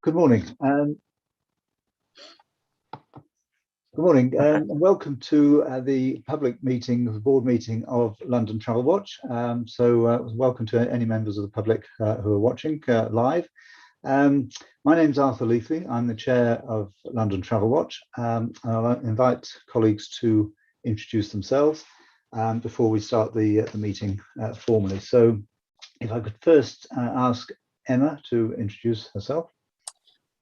Good morning. And welcome to the public meeting, the board meeting of London TravelWatch. Welcome to any members of the public who are watching live. My name's Arthur Leafley. I'm the chair of London TravelWatch. I'll invite colleagues to introduce themselves before we start the meeting formally. So if I could first ask Emma to introduce herself.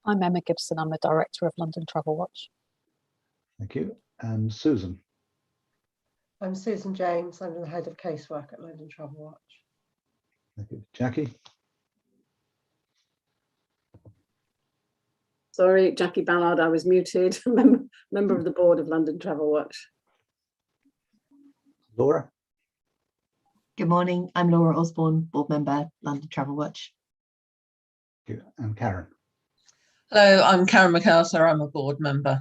I'm Emma Gibson. I'm the director of London TravelWatch. Thank you. And Susan. I'm Susan James. I'm the head of casework at London TravelWatch. Thank you. Jackie. Sorry, Jackie Ballard, I was muted. Member of the board of London TravelWatch. Laura. Good morning. I'm Laura Osborne, board member, London TravelWatch. Thank you. And Karen. Hello, I'm Karen MacArthur. I'm a board member.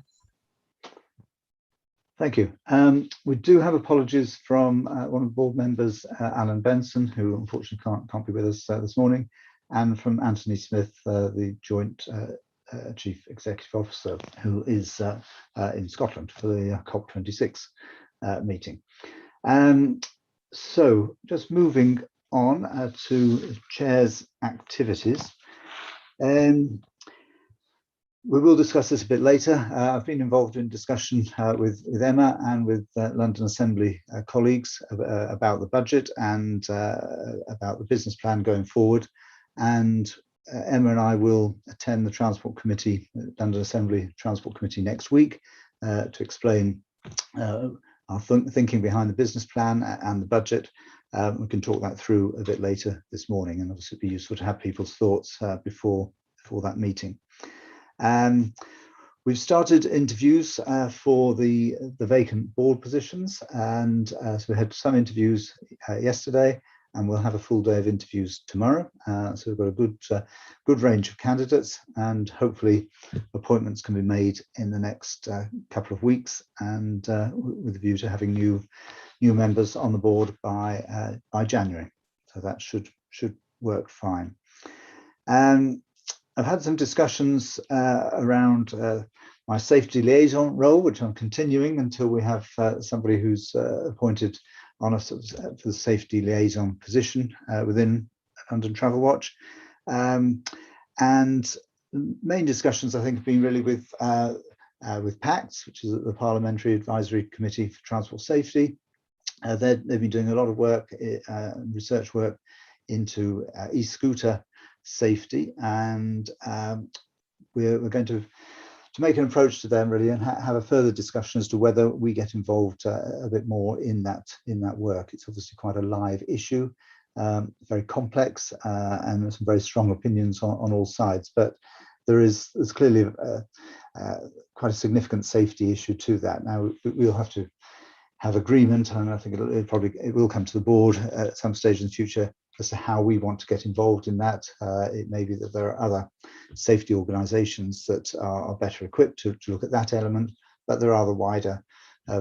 Thank you. We do have apologies from one of the board members, Alan Benson, who unfortunately can't be with us this morning, and from Anthony Smith, the joint chief executive officer, who is in Scotland for the COP26 meeting. So just moving on to chair's activities. We will discuss this a bit later. I've been involved in discussion with Emma and with London Assembly colleagues about the budget and about the business plan going forward. And Emma and I will attend the Transport Committee, London Assembly Transport Committee next week to explain our thinking behind the business plan and the budget. We can talk that through a bit later this morning, and obviously it'd be useful to have people's thoughts before that meeting. We've started interviews for the vacant board positions, and so we had some interviews yesterday, and we'll have a full day of interviews tomorrow. So we've got a good range of candidates, and hopefully appointments can be made in the next couple of weeks, and with a view to having new members on the board by January. So that should work fine. I've had some discussions around my safety liaison role, which I'm continuing until we have somebody who's appointed on us for the safety liaison position within London TravelWatch. And the main discussions, I think, have been really with PACTS, which is the Parliamentary Advisory Committee for Transport Safety. They've been doing a lot of work, research work into e-scooter safety, and we're going to make an approach to them really and have a further discussion as to whether we get involved a bit more in that work. It's obviously quite a live issue, very complex, and there's some very strong opinions on all sides, but there's clearly quite a significant safety issue to that. Now we'll have to have agreement, and I think it will come to the board at some stage in the future as to how we want to get involved in that. It may be that there are other safety organisations that are better equipped to look at that element, but there are other wider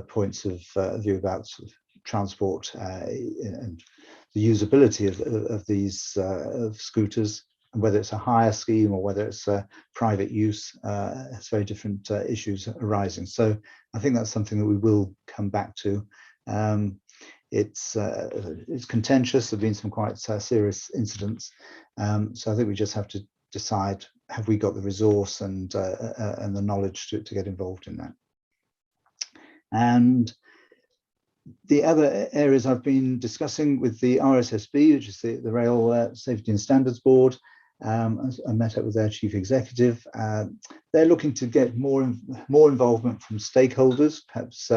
points of view about sort of transport and the usability of these scooters, and whether it's a hire scheme or whether it's private use. It's very different issues arising. So I think that's something that we will come back to. It's contentious. There have been some quite serious incidents, so I think we just have to decide: have we got the resource and the knowledge to get involved in that? And the other areas I've been discussing with the RSSB, which is the Rail Safety and Standards Board. I met up with their chief executive. They're looking to get more involvement from stakeholders, perhaps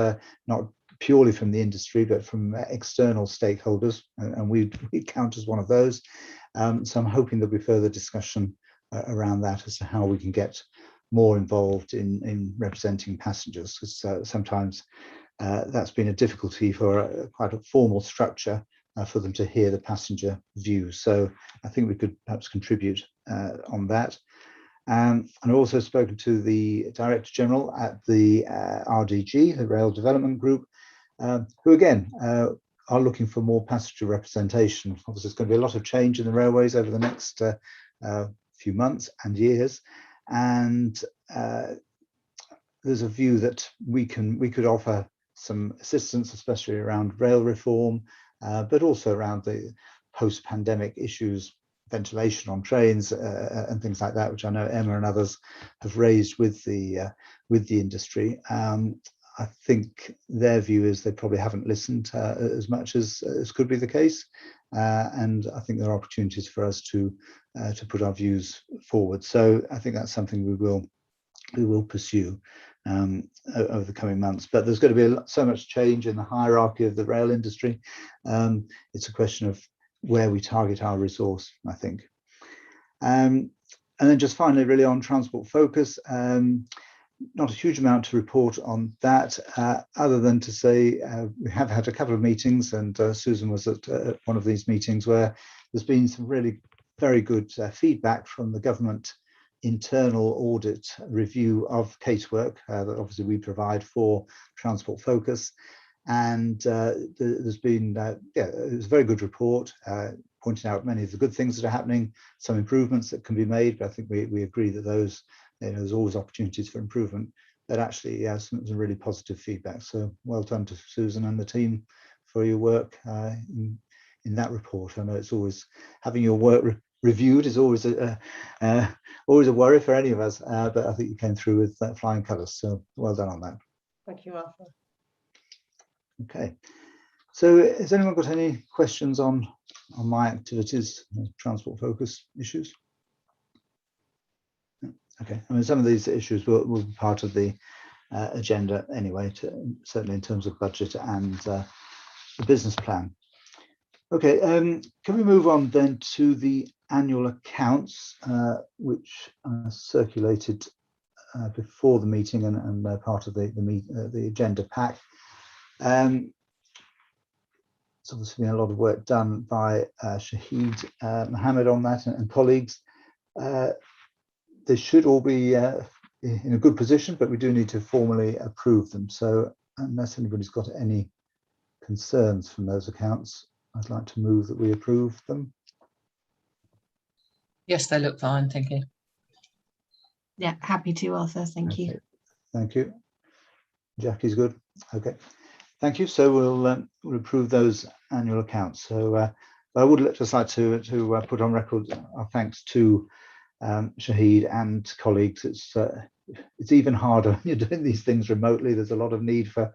not purely from the industry, but from external stakeholders, and we count as one of those. So I'm hoping there'll be further discussion around that as to how we can get more involved in representing passengers, because sometimes that's been a difficulty for quite a formal structure for them to hear the passenger view. So I think we could perhaps contribute on that. And I've also spoken to the Director General at the RDG, the Rail Development Group, who again are looking for more passenger representation. Obviously, there's going to be a lot of change in the railways over the next few months and years, and there's a view that we could offer some assistance, especially around rail reform, but also around the post-pandemic issues, ventilation on trains and things like that, which I know Emma and others have raised with the industry. I think their view is they probably haven't listened as much as could be the case, and I think there are opportunities for us to put our views forward. So I think that's something we will pursue over the coming months. But there's going to be so much change in the hierarchy of the rail industry. It's a question of where we target our resource, I think. And then just finally, really on transport focus, not a huge amount to report on that, other than to say we have had a couple of meetings, and Susan was at one of these meetings where there's been some really very good feedback from the government internal audit review of casework that obviously we provide for transport focus. And there's been, it was a very good report, pointing out many of the good things that are happening, some improvements that can be made, but I think we agree that those, there's always opportunities for improvement, but actually some really positive feedback. So well done to Susan and the team for your work in that report. I know it's always, having your work reviewed is always a worry for any of us, but I think you came through with flying colours, so well done on that. Thank you, Arthur. Okay, so has anyone got any questions on my activities, transport focus issues? Okay, I mean, some of these issues will be part of the agenda anyway, certainly in terms of budget and the business plan. Okay, can we move on then to the annual accounts, which circulated before the meeting and part of the agenda pack. It's obviously been a lot of work done by Shahid Mohammed on that and colleagues. They should all be in a good position, but we do need to formally approve them. So unless anybody's got any concerns from those accounts, I'd like to move that we approve them. Yes, they look fine, thank you. Yeah, happy to, Arthur. Thank you. Thank you. Jackie's good. Okay, thank you. So we'll approve those annual accounts. So I would just like to put on record our thanks to Shahid and colleagues. It's even harder when you're doing these things remotely. There's a lot of need for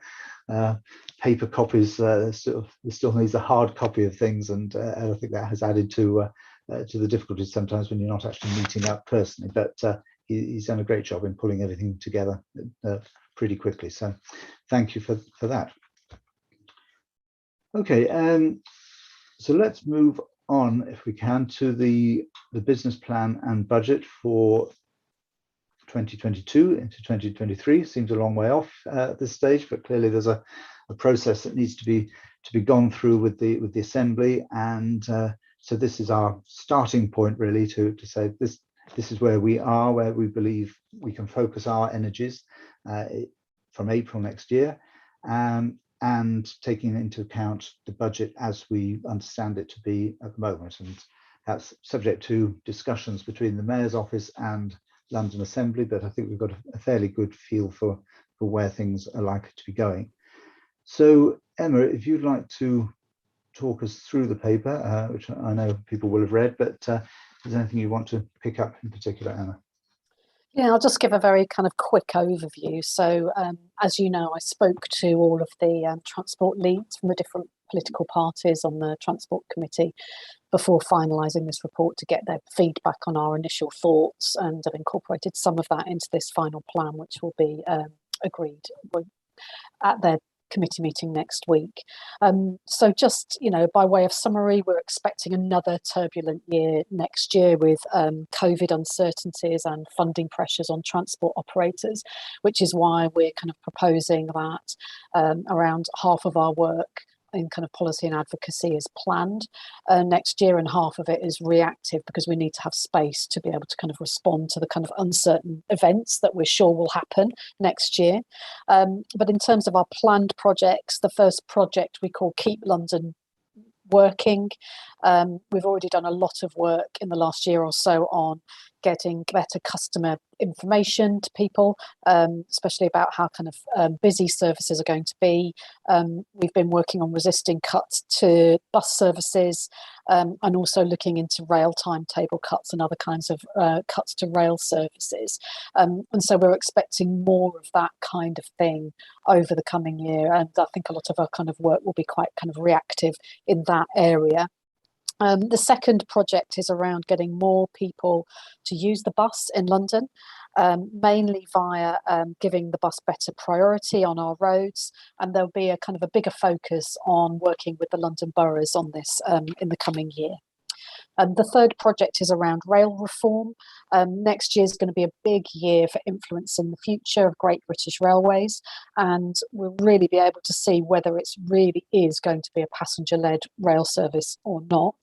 paper copies. Still needs a hard copy of things, and I think that has added to the difficulties sometimes when you're not actually meeting up personally. But he's done a great job in pulling everything together pretty quickly. So thank you for that. Okay, so let's move on, if we can, to the business plan and budget for 2022 into 2023. Seems a long way off at this stage, but clearly there's a process that needs to be gone through with the Assembly, and so this is our starting point really to say this is where we are, where we believe we can focus our energies from April next year, and taking into account the budget as we understand it to be at the moment, and that's subject to discussions between the Mayor's office and London Assembly, but I think we've got a fairly good feel for where things are likely to be going. So Emma, if you'd like to talk us through the paper, which I know people will have read, but is there anything you want to pick up in particular, Emma? Yeah, I'll just give a very kind of quick overview. So as you know, I spoke to all of the transport leads from the different political parties on the Transport Committee before finalising this report to get their feedback on our initial thoughts, and I've incorporated some of that into this final plan, which will be agreed at their committee meeting next week. So just, by way of summary, we're expecting another turbulent year next year with COVID uncertainties and funding pressures on transport operators, which is why we're kind of proposing that around half of our work in kind of policy and advocacy is planned next year, and half of it is reactive because we need to have space to be able to kind of respond to the kind of uncertain events that we're sure will happen next year. But in terms of our planned projects, the first project we call Keep London Working. We've already done a lot of work in the last year or so on getting better customer information to people, especially about how kind of busy services are going to be. We've been working on resisting cuts to bus services, and also looking into rail timetable cuts and other kinds of cuts to rail services. And so we're expecting more of that kind of thing over the coming year. And I think a lot of our kind of work will be quite kind of reactive in that area. The second project is around getting more people to use the bus in London, mainly via giving the bus better priority on our roads. And there'll be a kind of a bigger focus on working with the London boroughs on this in the coming year. The third project is around rail reform. Next year is going to be a big year for influencing the future of Great British Railways, and we'll really be able to see whether it really is going to be a passenger-led rail service or not.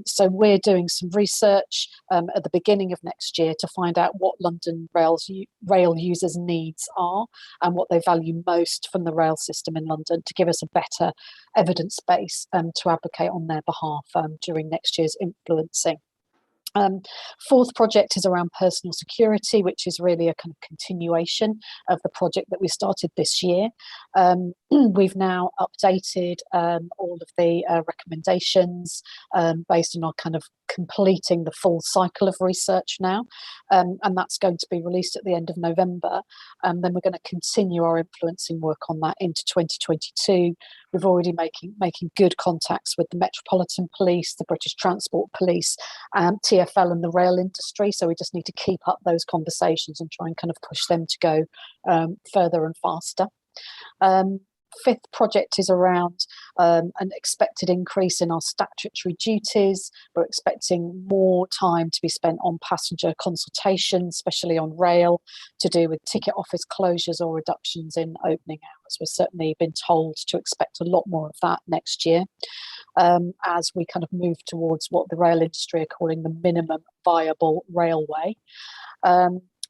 So we're doing some research at the beginning of next year to find out what London rail users' needs are and what they value most from the rail system in London, to give us a better evidence base to advocate on their behalf during next year's influencing. Fourth project is around personal security, which is really a kind of continuation of the project that we started this year. We've now updated all of the recommendations based on our kind of completing the full cycle of research now, and that's going to be released at the end of November. And then we're going to continue our influencing work on that into 2022. We've already making good contacts with the Metropolitan Police, the British Transport Police, TfL and the rail industry. So we just need to keep up those conversations and try and kind of push them to go further and faster. Fifth project is around an expected increase in our statutory duties. We're expecting more time to be spent on passenger consultation, especially on rail, to do with ticket office closures or reductions in opening hours. We've certainly been told to expect a lot more of that next year, as we kind of move towards what the rail industry are calling the minimum viable railway.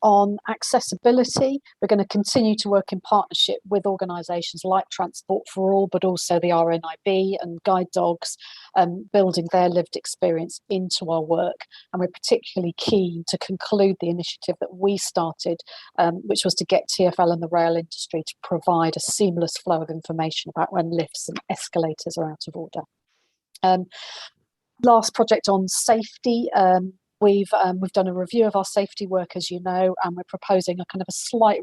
On accessibility, we're going to continue to work in partnership with organisations like Transport for All, but also the RNIB and Guide Dogs, building their lived experience into our work. And we're particularly keen to conclude the initiative that we started, which was to get TfL and the rail industry to provide a seamless flow of information about when lifts and escalators are out of order. Last project on safety. We've done a review of our safety work, as you know, and we're proposing a kind of a slight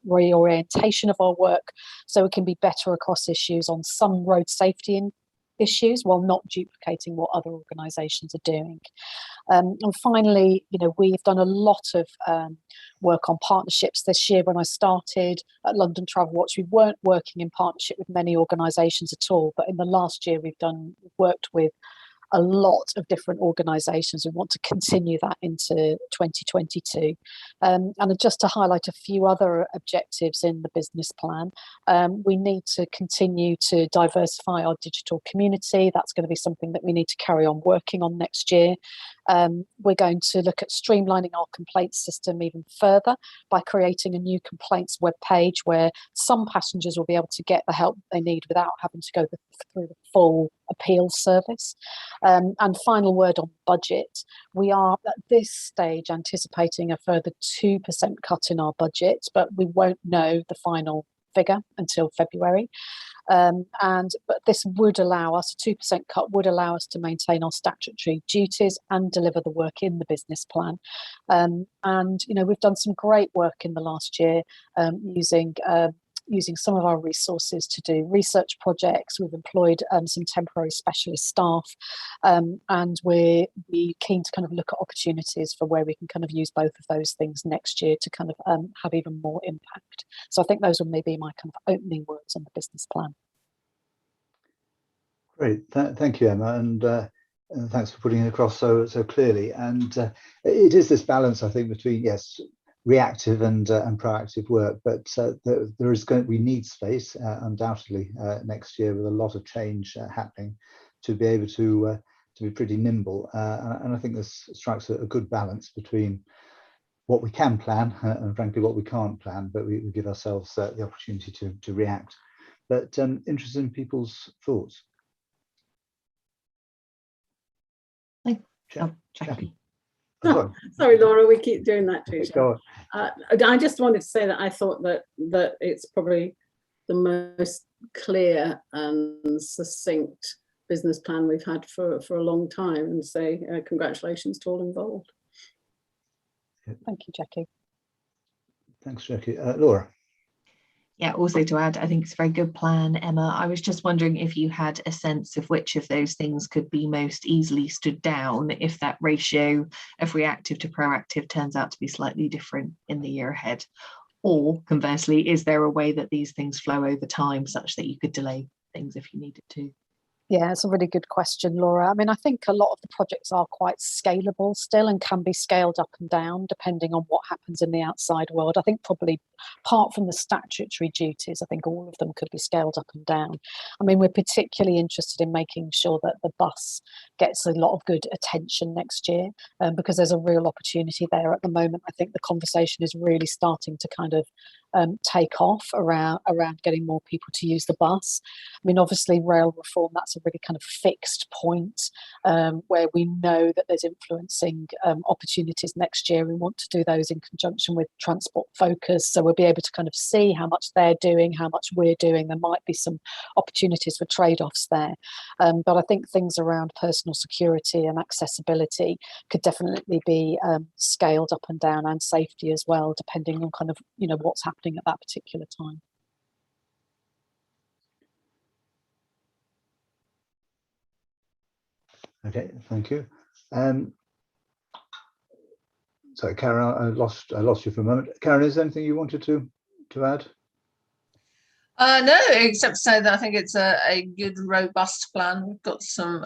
reorientation of our work so we can be better across issues on some road safety issues while not duplicating what other organisations are doing. And finally, we've done a lot of work on partnerships this year. When I started at London TravelWatch, we weren't working in partnership with many organisations at all, but in the last year we've worked with a lot of different organisations. We want to continue that into 2022. And just to highlight a few other objectives in the business plan, we need to continue to diversify our digital community. That's going to be something that we need to carry on working on next year. We're going to look at streamlining our complaints system even further by creating a new complaints webpage where some passengers will be able to get the help they need without having to go through the full appeal service. And final word on budget. We are at this stage anticipating a further 2% cut in our budget, but we won't know the final figure until February. But this would allow us, a 2% cut would allow us to maintain our statutory duties and deliver the work in the business plan. We've done some great work in the last year using some of our resources to do research projects. We've employed some temporary specialist staff, and we're keen to kind of look at opportunities for where we can kind of use both of those things next year to kind of have even more impact. So I think those will maybe my kind of opening words on the business plan. Great, thank you, Emma, and thanks for putting it across so clearly. And it is this balance, I think, between reactive and proactive work, but we need space undoubtedly next year with a lot of change happening to be able to be pretty nimble, and I think this strikes a good balance between what we can plan and frankly what we can't plan, but we give ourselves the opportunity to react. But interested in people's thoughts. Jackie. Sorry, Laura, we keep doing that to each Go other. on. I just wanted to say that I thought that it's probably the most clear and succinct business plan we've had for a long time, and say congratulations to all involved. Thank you, Jackie. Thanks, Jackie. Laura. Yeah, also to add, I think it's a very good plan, Emma. I was just wondering if you had a sense of which of those things could be most easily stood down if that ratio of reactive to proactive turns out to be slightly different in the year ahead. Or conversely, is there a way that these things flow over time such that you could delay things if you needed to? Yeah, it's a really good question, Laura. I mean, I think a lot of the projects are quite scalable still and can be scaled up and down depending on what happens in the outside world. I think probably apart from the statutory duties, I think all of them could be scaled up and down. I mean, we're particularly interested in making sure that the bus gets a lot of good attention next year because there's a real opportunity there at the moment. I think the conversation is really starting to kind of take off around getting more people to use the bus. I mean, obviously rail reform, that's a really kind of fixed point where we know that there's influencing opportunities next year. We want to do those in conjunction with Transport Focus, so we'll be able to kind of see how much they're doing, how much we're doing. There might be some opportunities for trade-offs there, but I think things around personal security and accessibility could definitely be scaled up and down, and safety as well, depending on kind of, you know, what's happening at that particular time. Okay, thank you. Sorry, Karen, I lost you for a moment. Karen, is there anything you wanted to add? No, except to say that I think it's a good, robust plan. We've got some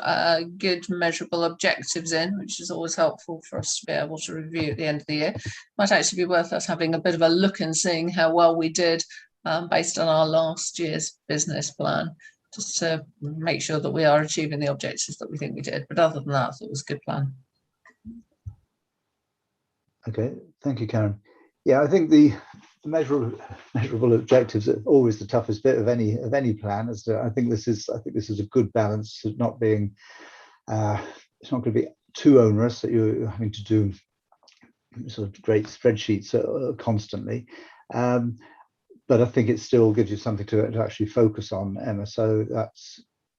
good, measurable objectives in, which is always helpful for us to be able to review at the end of the year. Might actually be worth us having a bit of a look and seeing how well we did based on our last year's business plan, just to make sure that we are achieving the objectives that we think we did. But other than that, I thought it was a good plan. Okay, thank you, Karen. Yeah, I think the measurable objectives are always the toughest bit of any plan. I think this is a good balance of not being it's not going to be too onerous that you're having to do sort of great spreadsheets constantly, but I think it still gives you something to actually focus on, Emma. So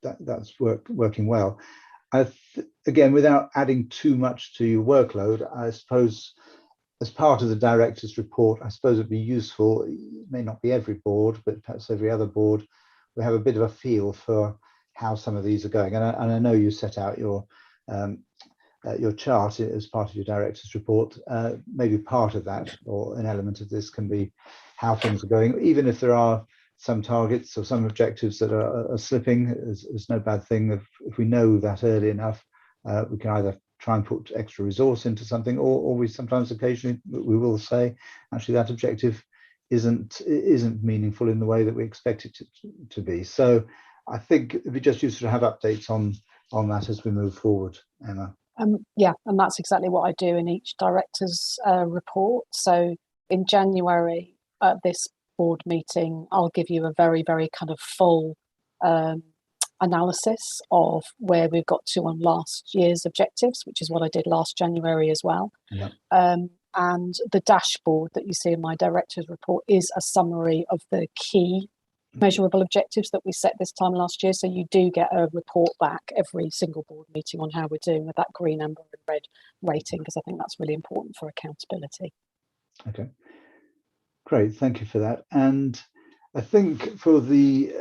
that's working well. Again, without adding too much to your workload, I suppose, as part of the director's report, I suppose it'd be useful, it may not be every board, but perhaps every other board, we have a bit of a feel for how some of these are going. And I know you set out your chart as part of your director's report. Maybe part of that or an element of this can be how things are going, even if there are some targets or some objectives that are slipping. There's no bad thing if we know that early enough. We can either try and put extra resource into something, or we sometimes occasionally we will say actually that objective isn't meaningful in the way that we expect it to be. So I think it'd be just useful to have updates on that as we move forward, Emma. Yeah, and that's exactly what I do in each director's report. So in January at this board meeting, I'll give you a very, very kind of full analysis of where we've got to on last year's objectives, which is what I did last January as well. Yeah. And the dashboard that you see in my director's report is a summary of the key measurable objectives that we set this time last year. So you do get a report back every single board meeting on how we're doing with that green, amber and red rating, because I think that's really important for accountability. Okay, great, thank you for that. And I think for the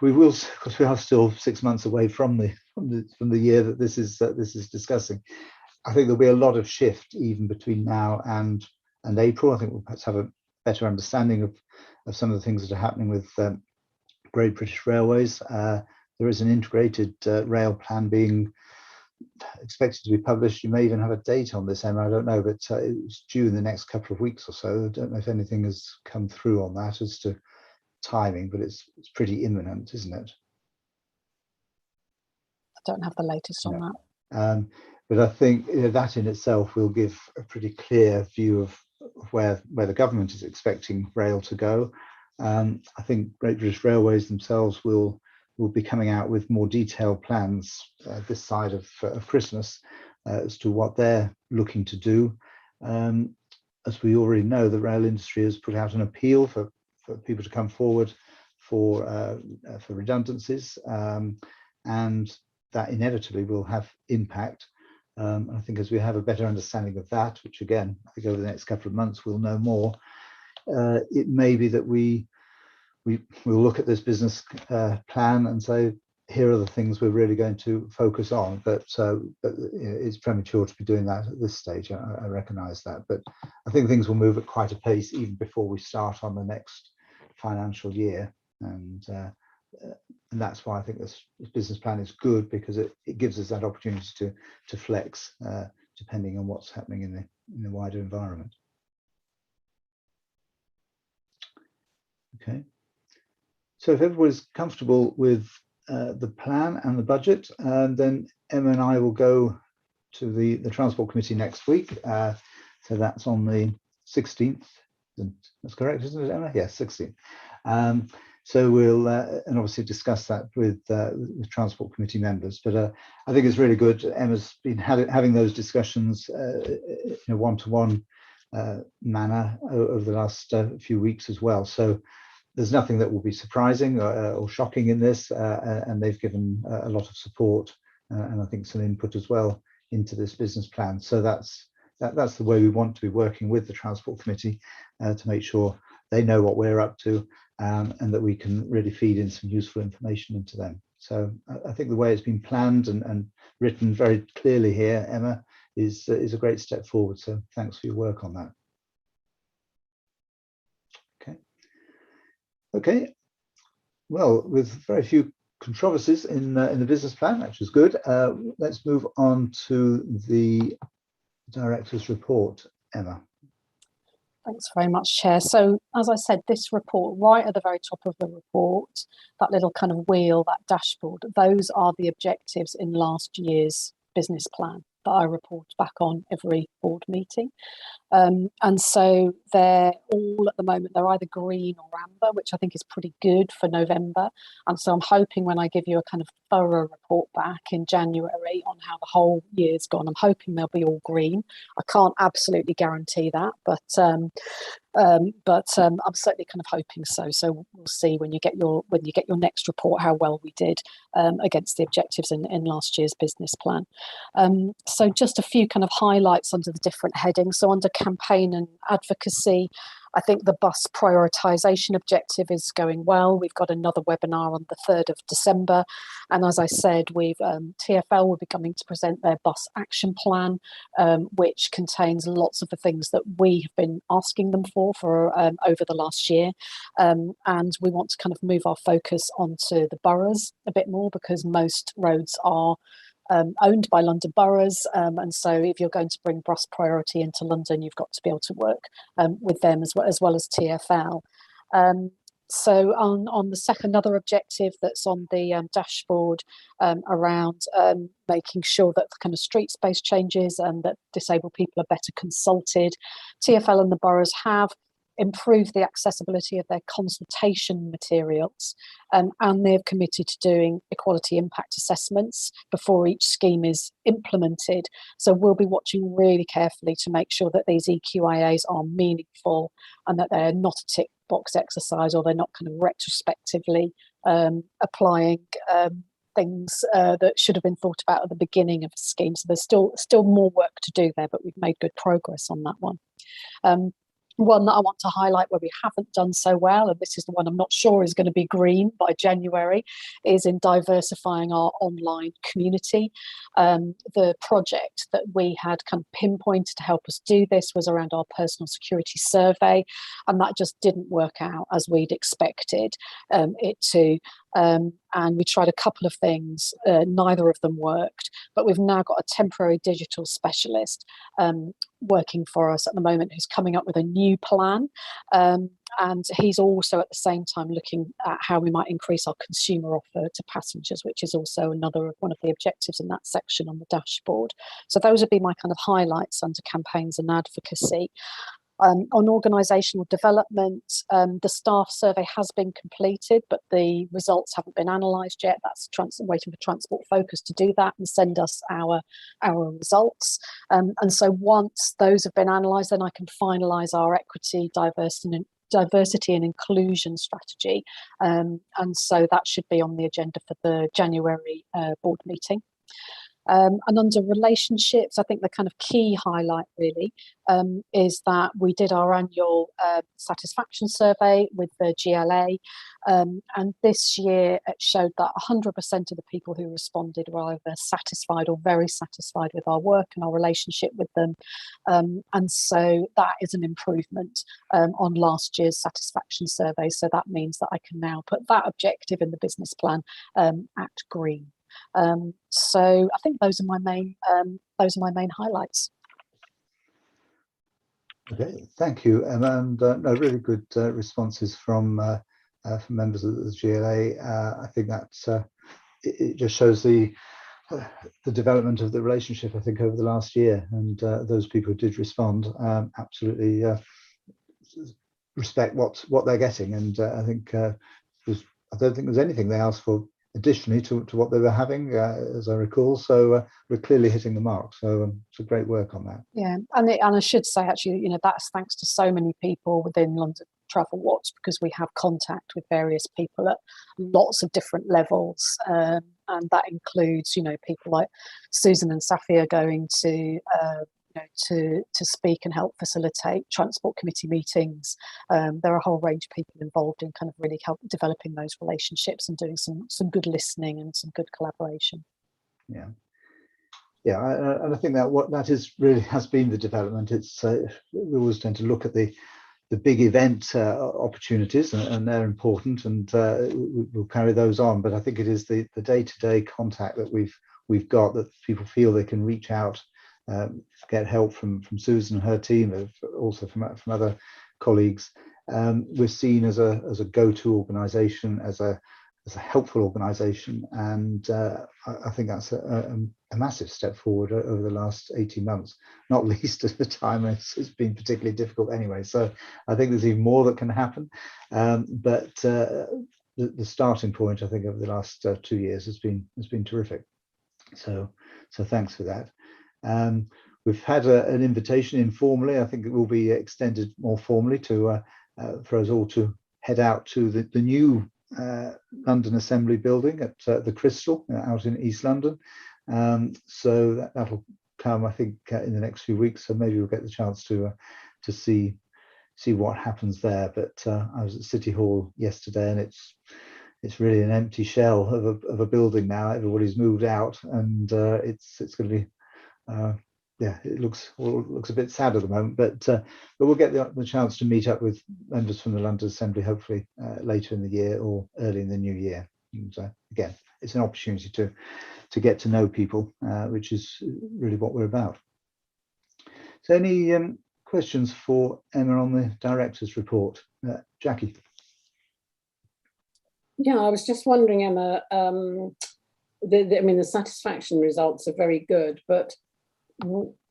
we will, because we are still 6 months away from the year that this is discussing. I think there'll be a lot of shift even between now and April. I think we'll perhaps have a better understanding of some of the things that are happening with Great British Railways. There is an integrated rail plan being expected to be published. You may even have a date on this, Emma, I don't know, but it's due in the next couple of weeks or so. I don't know if anything has come through on that as to timing, but it's pretty imminent, isn't it? I don't have the latest on that. But I think that in itself will give a pretty clear view of where the government is expecting rail to go. I think Great British Railways themselves will be coming out with more detailed plans this side of Christmas, as to what they're looking to do. As we already know, the rail industry has put out an appeal for people to come forward for redundancies, and that inevitably will have impact. I think as we have a better understanding of that, which again, I think over the next couple of months we'll know more, it may be that we'll look at this business plan and say, here are the things we're really going to focus on, but it's premature to be doing that at this stage. I recognise that, but I think things will move at quite a pace even before we start on the next financial year, and that's why I think this business plan is good, because it gives us that opportunity to flex depending on what's happening in the wider environment. Okay, so if everybody's comfortable with the plan and the budget, then Emma and I will go to the Transport Committee next week. So that's on the 16th. That's correct, isn't it, Emma? Yes, 16th. So we'll and obviously discuss that with Transport Committee members. But I think it's really good. Emma's been having those discussions in a one-to-one manner over the last few weeks as well. So there's nothing that will be surprising or shocking in this, and they've given a lot of support and I think some input as well into this business plan. So that's the way we want to be working with the Transport Committee to make sure they know what we're up to, and that we can really feed in some useful information into them. So I think the way it's been planned and written very clearly here, Emma, is a great step forward. So thanks for your work on that. Okay, well, with very few controversies in the business plan, which is good, let's move on to the Director's report. Emma. Thanks very much, Chair. So, as I said, this report, right at the very top of the report, that little kind of wheel, that dashboard, those are the objectives in last year's business plan that I report back on every board meeting. And so they're all at the moment, they're either green or amber, which I think is pretty good for November. And so I'm hoping when I give you a kind of thorough report back in January on how the whole year's gone, I'm hoping they'll be all green. I can't absolutely guarantee that, but I'm certainly kind of hoping so. So we'll see when you get your next report how well we did against the objectives in last year's business plan. So just a few kind of highlights under the different headings. So under campaign and advocacy, I think the bus prioritisation objective is going well. We've got another webinar on the 3rd of December. And as I said, TfL will be coming to present their bus action plan, which contains lots of the things that we have been asking them for over the last year. And we want to kind of move our focus onto the boroughs a bit more, because most roads are owned by London boroughs, and so if you're going to bring bus priority into London, you've got to be able to work with them as well as TfL. So on the second, another objective that's on the dashboard around making sure that the kind of street space changes and that disabled people are better consulted. TfL and the boroughs have improve the accessibility of their consultation materials, and they've committed to doing equality impact assessments before each scheme is implemented. So we'll be watching really carefully to make sure that these EQIAs are meaningful and that they're not a tick box exercise, or they're not kind of retrospectively applying things that should have been thought about at the beginning of the scheme. So there's still more work to do there, but we've made good progress on that one. One that I want to highlight where we haven't done so well, and this is the one I'm not sure is going to be green by January, is in diversifying our online community. The project that we had kind of pinpointed to help us do this was around our personal security survey, and that just didn't work out as we'd expected it to. And we tried a couple of things, neither of them worked, but we've now got a temporary digital specialist working for us at the moment who's coming up with a new plan, and he's also at the same time looking at how we might increase our consumer offer to passengers, which is also one of the objectives in that section on the dashboard. So those would be my kind of highlights under campaigns and advocacy. On organisational development, the staff survey has been completed, but the results haven't been analysed yet. That's waiting for Transport Focus to do that and send us our results. And so once those have been analysed, then I can finalise our equity, diversity and inclusion strategy. And so that should be on the agenda for the January board meeting. And under relationships, I think the kind of key highlight really is that we did our annual satisfaction survey with the GLA, and this year it showed that 100% of the people who responded were either satisfied or very satisfied with our work and our relationship with them, and so that is an improvement on last year's satisfaction survey. So that means that I can now put that objective in the business plan at green. So I think those are my main highlights. Okay, thank you, Emma, and no, really good responses from members of the GLA. I think that's it just shows the development of the relationship, I think, over the last year, and those people who did respond absolutely respect what they're getting, and I think I don't think there's anything they asked for additionally to what they were having, as I recall. So we're clearly hitting the mark. So it's a great work on that. Yeah, and I should say, actually, you know, that's thanks to so many people within London TravelWatch, because we have contact with various people at lots of different levels, and that includes, you know, people like Susan and Safia going to to speak and help facilitate transport committee meetings. There are a whole range of people involved in kind of really help developing those relationships and doing some good listening and some good collaboration. Yeah, and I think that what that is really has been the development. It's we always tend to look at the big event opportunities, and they're important, and we'll carry those on. But I think it is the day-to-day contact that we've got, that people feel they can reach out, get help from Susan and her team, also from other colleagues. We're seen as a go-to organisation, as a helpful organisation, and I think that's a massive step forward over the last 18 months, not least at the time it's been particularly difficult anyway. So I think there's even more that can happen, but the starting point, I think, over the last 2 years has been terrific. So thanks for that. We've had an invitation informally. I think it will be extended more formally to for us all to head out to the new London Assembly building at the Crystal out in East London. So that'll come, I think, in the next few weeks. So maybe we'll get the chance to see what happens there. But I was at City Hall yesterday, and it's really an empty shell of a building now. Everybody's moved out, and it's going to be it looks a bit sad at the moment, but we'll get the chance to meet up with members from the London Assembly hopefully later in the year or early in the new year. And again, it's an opportunity to get to know people, which is really what we're about. So any questions for Emma on the director's report? Jackie? Yeah, I was just wondering, Emma, I mean, the satisfaction results are very good, but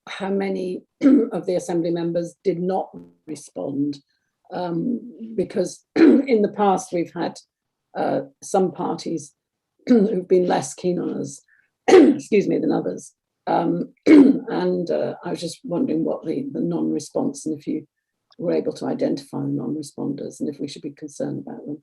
how many of the Assembly members did not respond? Because in the past we've had some parties who've been less keen on us, excuse me, than others. And I was just wondering what the non-response, and if you were able to identify the non-responders, and if we should be concerned about them.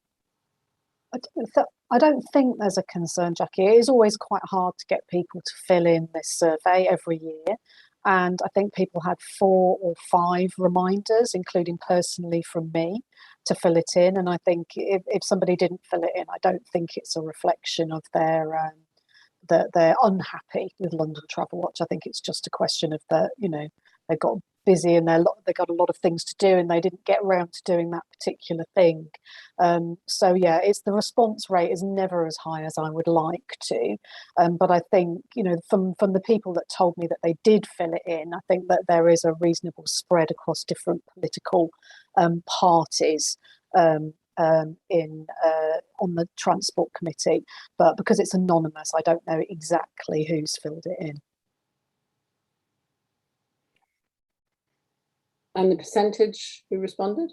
I don't think there's a concern, Jackie. It is always quite hard to get people to fill in this survey every year. And I think people had 4 or 5 reminders, including personally from me, to fill it in. And I think if somebody didn't fill it in, I don't think it's a reflection of their that they're unhappy with London TravelWatch. I think it's just a question of that, you know, they got busy and they got a lot of things to do, and they didn't get around to doing that particular thing. So yeah, it's the response rate is never as high as I would like to, but I think, you know, from the people that told me that they did fill it in, I think that there is a reasonable spread across different political parties on the Transport Committee, but because it's anonymous, I don't know exactly who's filled it in. And the percentage who responded?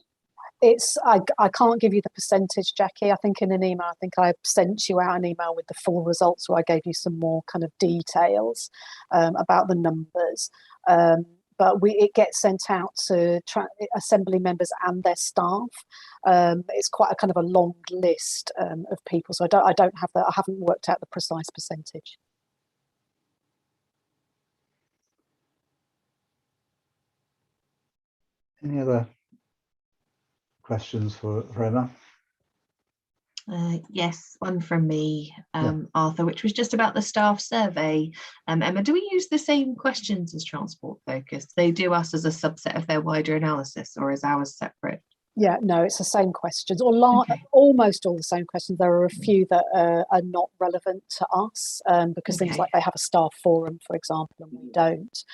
It's I can't give you the percentage, Jackie. I think in an email, I think I sent you out an email with the full results where I gave you some more kind of details about the numbers. But it gets sent out to assembly members and their staff. It's quite a kind of a long list of people, so I don't have that. I haven't worked out the precise percentage. Any other questions for Emma? Yes, one from me, Arthur, which was just about the staff survey. Emma, do we use the same questions as Transport Focus? They do us as a subset of their wider analysis, or is ours separate? Yeah, no, it's the same questions, or Okay. almost all the same questions. There are a few that are not relevant to us because things Okay. like they have a staff forum, for example, and we don't.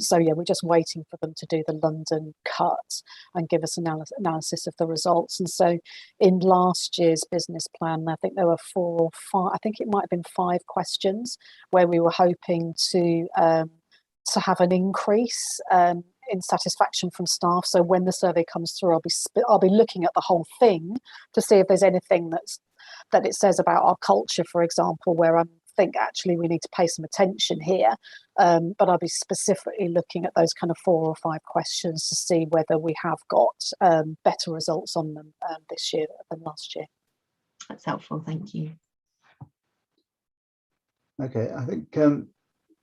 So yeah, we're just waiting for them to do the London cut and give us analysis of the results. And so in last year's business plan, I think there were 4 or 5, I think it might have been 5 questions where we were hoping to have an increase in satisfaction from staff. So when the survey comes through, I'll be looking at the whole thing to see if there's anything that it says about our culture, for example, where I think actually we need to pay some attention here. But I'll be specifically looking at those kind of 4 or 5 questions to see whether we have got better results on them this year than last year. That's helpful, thank you. Okay, I think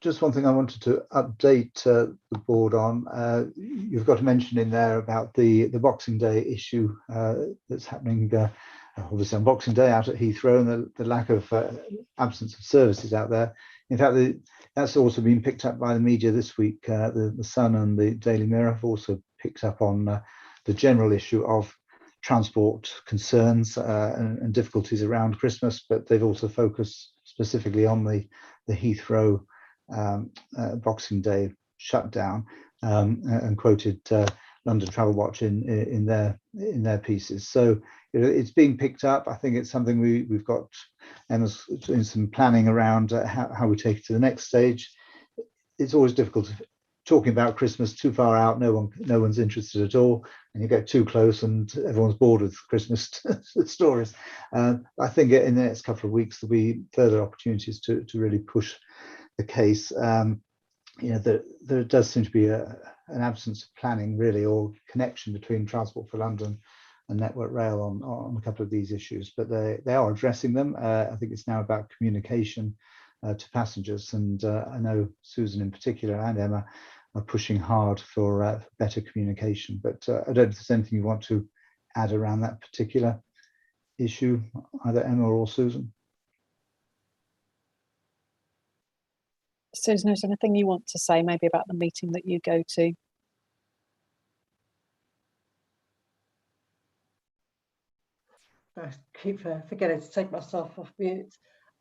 just one thing I wanted to update the board on. You've got to mention in there about the Boxing Day issue that's happening obviously on Boxing Day out at Heathrow, and the lack of absence of services out there. In fact, that's also been picked up by the media this week. The Sun and the Daily Mirror have also picked up on the general issue of transport concerns and difficulties around Christmas, but they've also focused specifically on the Heathrow Boxing Day shutdown and quoted London TravelWatch in their pieces. So it's being picked up. I think it's something we've got Emma's doing some planning around how we take it to the next stage. It's always difficult talking about Christmas too far out. No one's interested at all, and you get too close and everyone's bored with Christmas stories. I think in the next couple of weeks there'll be further opportunities to really push the case. There does seem to be an absence of planning really, or connection between Transport for London and Network Rail on a couple of these issues, but they are addressing them. I think it's now about communication to passengers, and I know Susan in particular and Emma are pushing hard for better communication, but I don't know if there's anything you want to add around that particular issue, either Emma or Susan. Susan, is there anything you want to say maybe about the meeting that you go to? I keep forgetting to take myself off mute.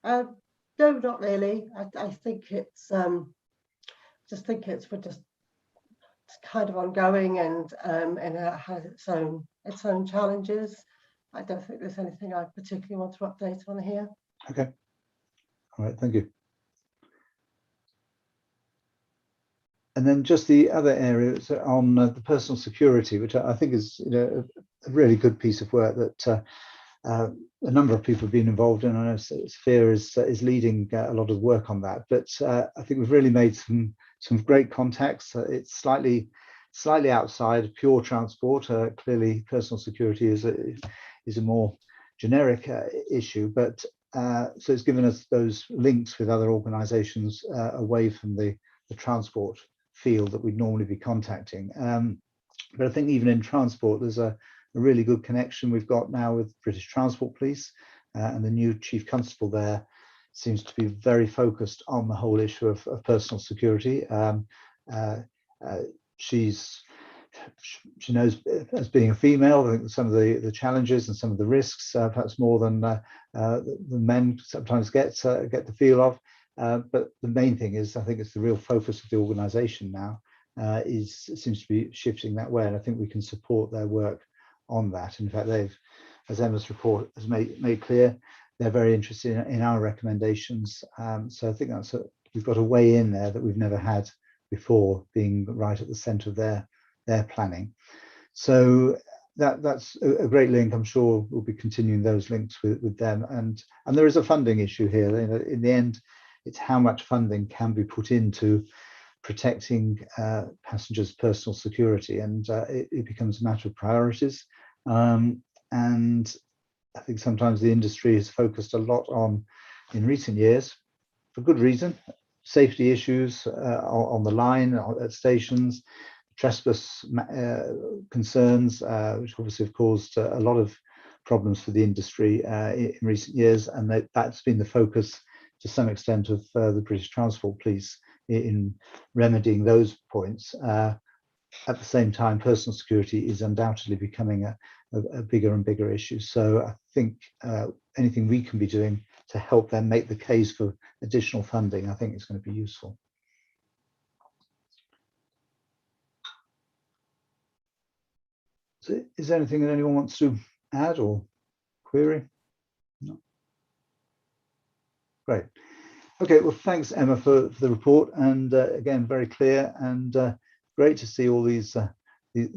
No, not really. I think it's we're just kind of ongoing, and it has its own challenges. I don't think there's anything I particularly want to update on here. Okay. All right, thank you. And then just the other area on the personal security, which I think is a really good piece of work that a number of people have been involved in. I know Sophia is leading a lot of work on that, but I think we've really made some great contacts. It's slightly outside pure transport. Clearly, personal security is a more generic issue, but so it's given us those links with other organisations away from the transport field that we'd normally be contacting. But I think even in transport, there's a really good connection we've got now with British Transport Police, and the new Chief Constable there seems to be very focused on the whole issue of personal security. She knows, as being a female, I think some of the challenges and some of the risks, perhaps more than the men sometimes get the feel of. But the main thing is, I think it's the real focus of the organisation now seems to be shifting that way, and I think we can support their work on that. In fact, they've, as Emma's report has made clear, they're very interested in our recommendations. So I think we've got a way in there that we've never had before, being right at the centre of their their planning. So that's a great link. I'm sure we'll be continuing those links with them. And there is a funding issue here. You know, in the end, it's how much funding can be put into protecting passengers' personal security, and it becomes a matter of priorities. And I think sometimes the industry has focused a lot on, in recent years, for good reason, safety issues on the line, at stations, trespass concerns, which obviously have caused a lot of problems for the industry in recent years, and that's been the focus to some extent of the British Transport Police in remedying those points. At the same time, personal security is undoubtedly becoming a bigger and bigger issue. So I think anything we can be doing to help them make the case for additional funding, I think is going to be useful. So is there anything that anyone wants to add or query? No. Great. Okay, well, thanks, Emma, for the report, and again, very clear, and great to see all these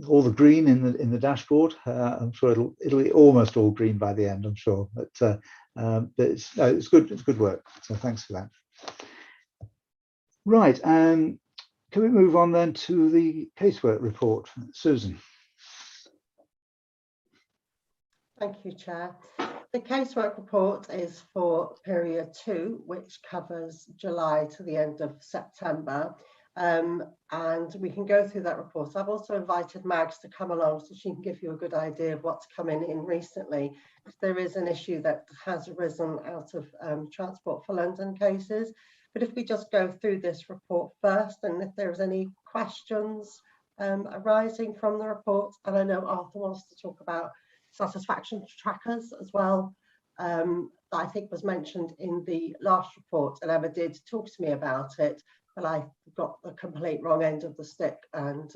all the green in the dashboard. I'm sure it'll be almost all green by the end, I'm sure, but it's good work. So thanks for that. Right, can we move on then to the casework report, Susan? Thank you, Chair. The casework report is for period 2, which covers July to the end of September. And we can go through that report. I've also invited Mags to come along so she can give you a good idea of what's coming in recently. If there is an issue that has arisen out of Transport for London cases. But if we just go through this report first, and if there's any questions arising from the report, and I know Arthur wants to talk about satisfaction trackers as well, that I think was mentioned in the last report, and Emma did talk to me about it, but I got the complete wrong end of the stick, and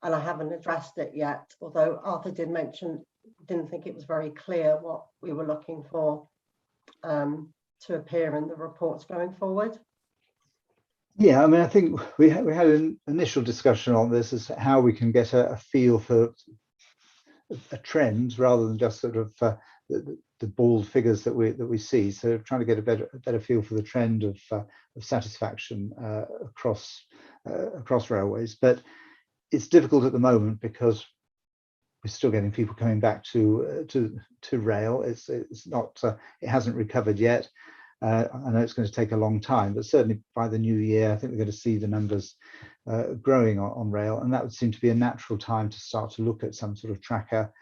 I haven't addressed it yet, although Arthur did mention, didn't think it was very clear what we were looking for to appear in the reports going forward. Yeah, I mean, I think we had an initial discussion on this as how we can get a feel for a trend rather than just sort of the bald figures that we see. So trying to get a better feel for the trend of satisfaction across railways. But it's difficult at the moment because we're still getting people coming back to rail. It's not it hasn't recovered yet. I know it's going to take a long time, but certainly by the new year, I think we're going to see the numbers growing on rail, and that would seem to be a natural time to start to look at some sort of tracker,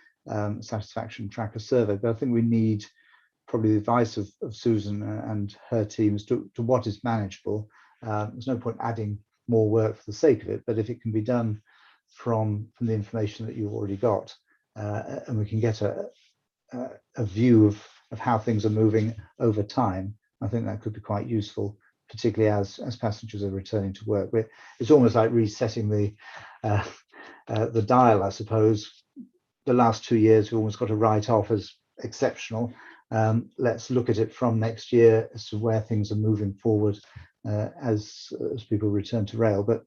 satisfaction tracker survey. But I think we need probably the advice of Susan and her teams to what is manageable. There's no point adding more work for the sake of it, but if it can be done from the information that you've already got, and we can get a view of how things are moving over time, I think that could be quite useful, particularly as passengers are returning to work. It's almost like resetting the dial, I suppose. The last 2 years we almost got to write off as exceptional. Let's look at it from next year as to where things are moving forward as people return to rail. But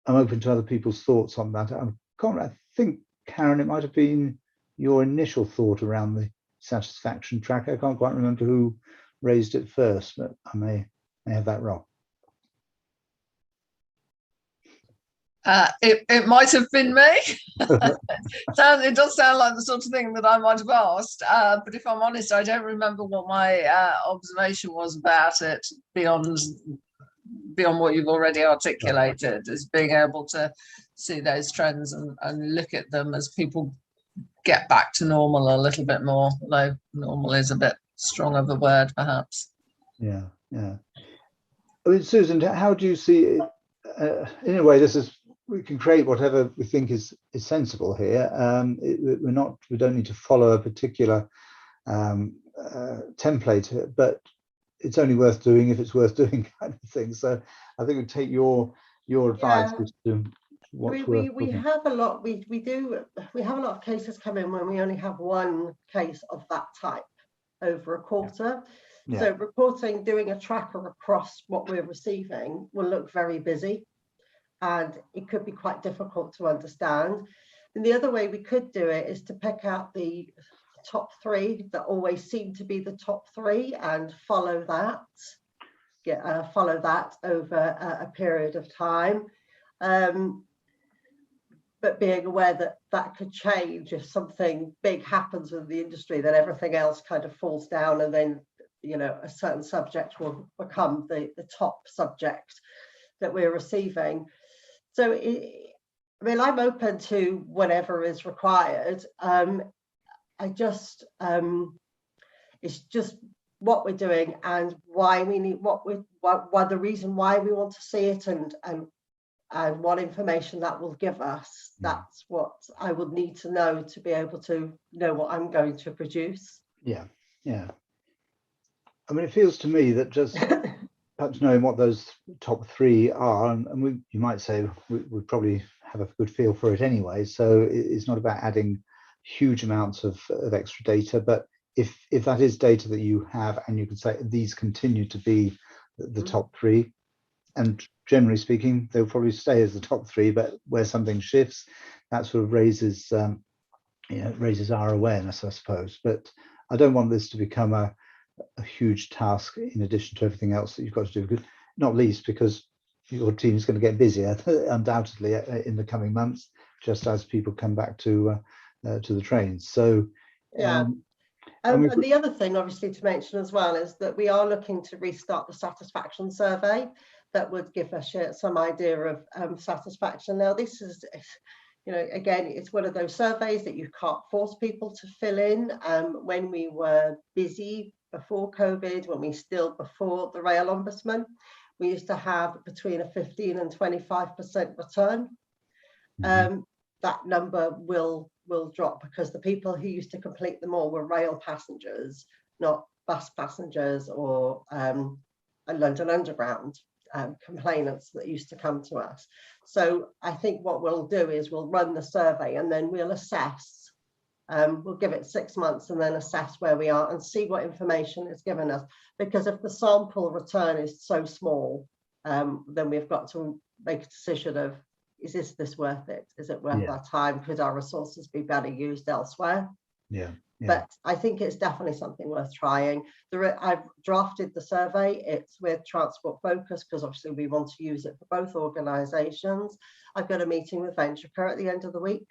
I'm open to other people's thoughts on that. I think, Karen, it might have been your initial thought around the satisfaction tracker. I can't quite remember who raised it first, but I may have that wrong. It might have been me. It does sound like the sort of thing that I might have asked, but if I'm honest, I don't remember what my observation was about it beyond what you've already articulated, as being able to see those trends and look at them as people get back to normal a little bit more, although normal is a bit strong of a word, perhaps. Yeah. I mean, Susan, how do you see it? In a way, we can create whatever we think is sensible here. We don't need to follow a particular template, but it's only worth doing if it's worth doing, kind of thing. So I think we take your advice as to what's worth. We have a lot. We have a lot of cases come in when we only have one case of that type over a quarter. Yeah. So doing a tracker across what we're receiving will look very busy. and it could be quite difficult to understand. And the other way we could do it is to pick out the top 3 that always seem to be the top 3 and follow that. Follow that over a period of time, but being aware that that could change if something big happens with the industry, then everything else kind of falls down, and then, you know, a certain subject will become the top subject that we're receiving. So I mean, I'm open to whatever is required. It's just what we're doing and why we need the reason why we want to see it, and what information that will give us. That's what I would need to know to be able to know what I'm going to produce. Yeah. I mean, it feels to me that just perhaps knowing what those top 3 are, and you might say we probably have a good feel for it anyway. So it's not about adding huge amounts of extra data, but if that is data that you have, and you can say these continue to be the top 3, and generally speaking, they'll probably stay as the top 3, but where something shifts, that sort of raises our awareness, I suppose. But I don't want this to become a huge task in addition to everything else that you've got to do, not least because your team is going to get busier undoubtedly in the coming months, just as people come back to the trains. So and the other thing obviously to mention as well is that we are looking to restart the satisfaction survey that would give us some idea of satisfaction. Now this is, you know, again, it's one of those surveys that you can't force people to fill in. When we were busy before COVID, before the Rail Ombudsman, we used to have between a 15 and 25% return. That number will drop because the people who used to complete them all were rail passengers, not bus passengers or London Underground complainants that used to come to us. So I think what we'll do is we'll run the survey and then we'll assess. We'll give it 6 months and then assess where we are and see what information it's given us. Because if the sample return is so small, then we've got to make a decision of, is this worth it? Is it worth our time? Could our resources be better used elsewhere? Yeah. But I think it's definitely something worth trying. I've drafted the survey. It's with Transport Focus because obviously we want to use it for both organisations. I've got a meeting with Venturecare at the end of the week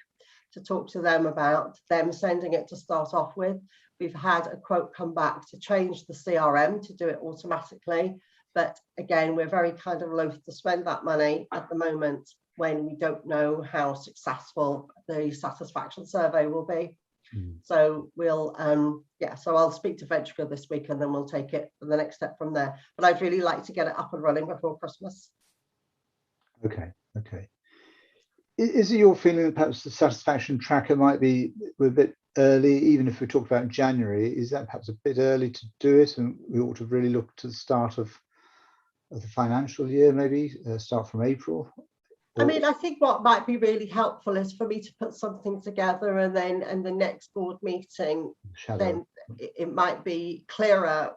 to talk to them about them sending it to start off with. We've had a quote come back to change the CRM to do it automatically. But again, we're very kind of loath to spend that money at the moment when we don't know how successful the satisfaction survey will be. So we'll so I'll speak to Venturecare this week and then we'll take it the next step from there. But I'd really like to get it up and running before Christmas. Okay. Is it your feeling that perhaps the satisfaction tracker might be a bit early, even if we talk about January? Is that perhaps a bit early to do it, and we ought to really look to the start of the financial year, maybe start from April? I mean, I think what might be really helpful is for me to put something together and then in the next board meeting, then it might be clearer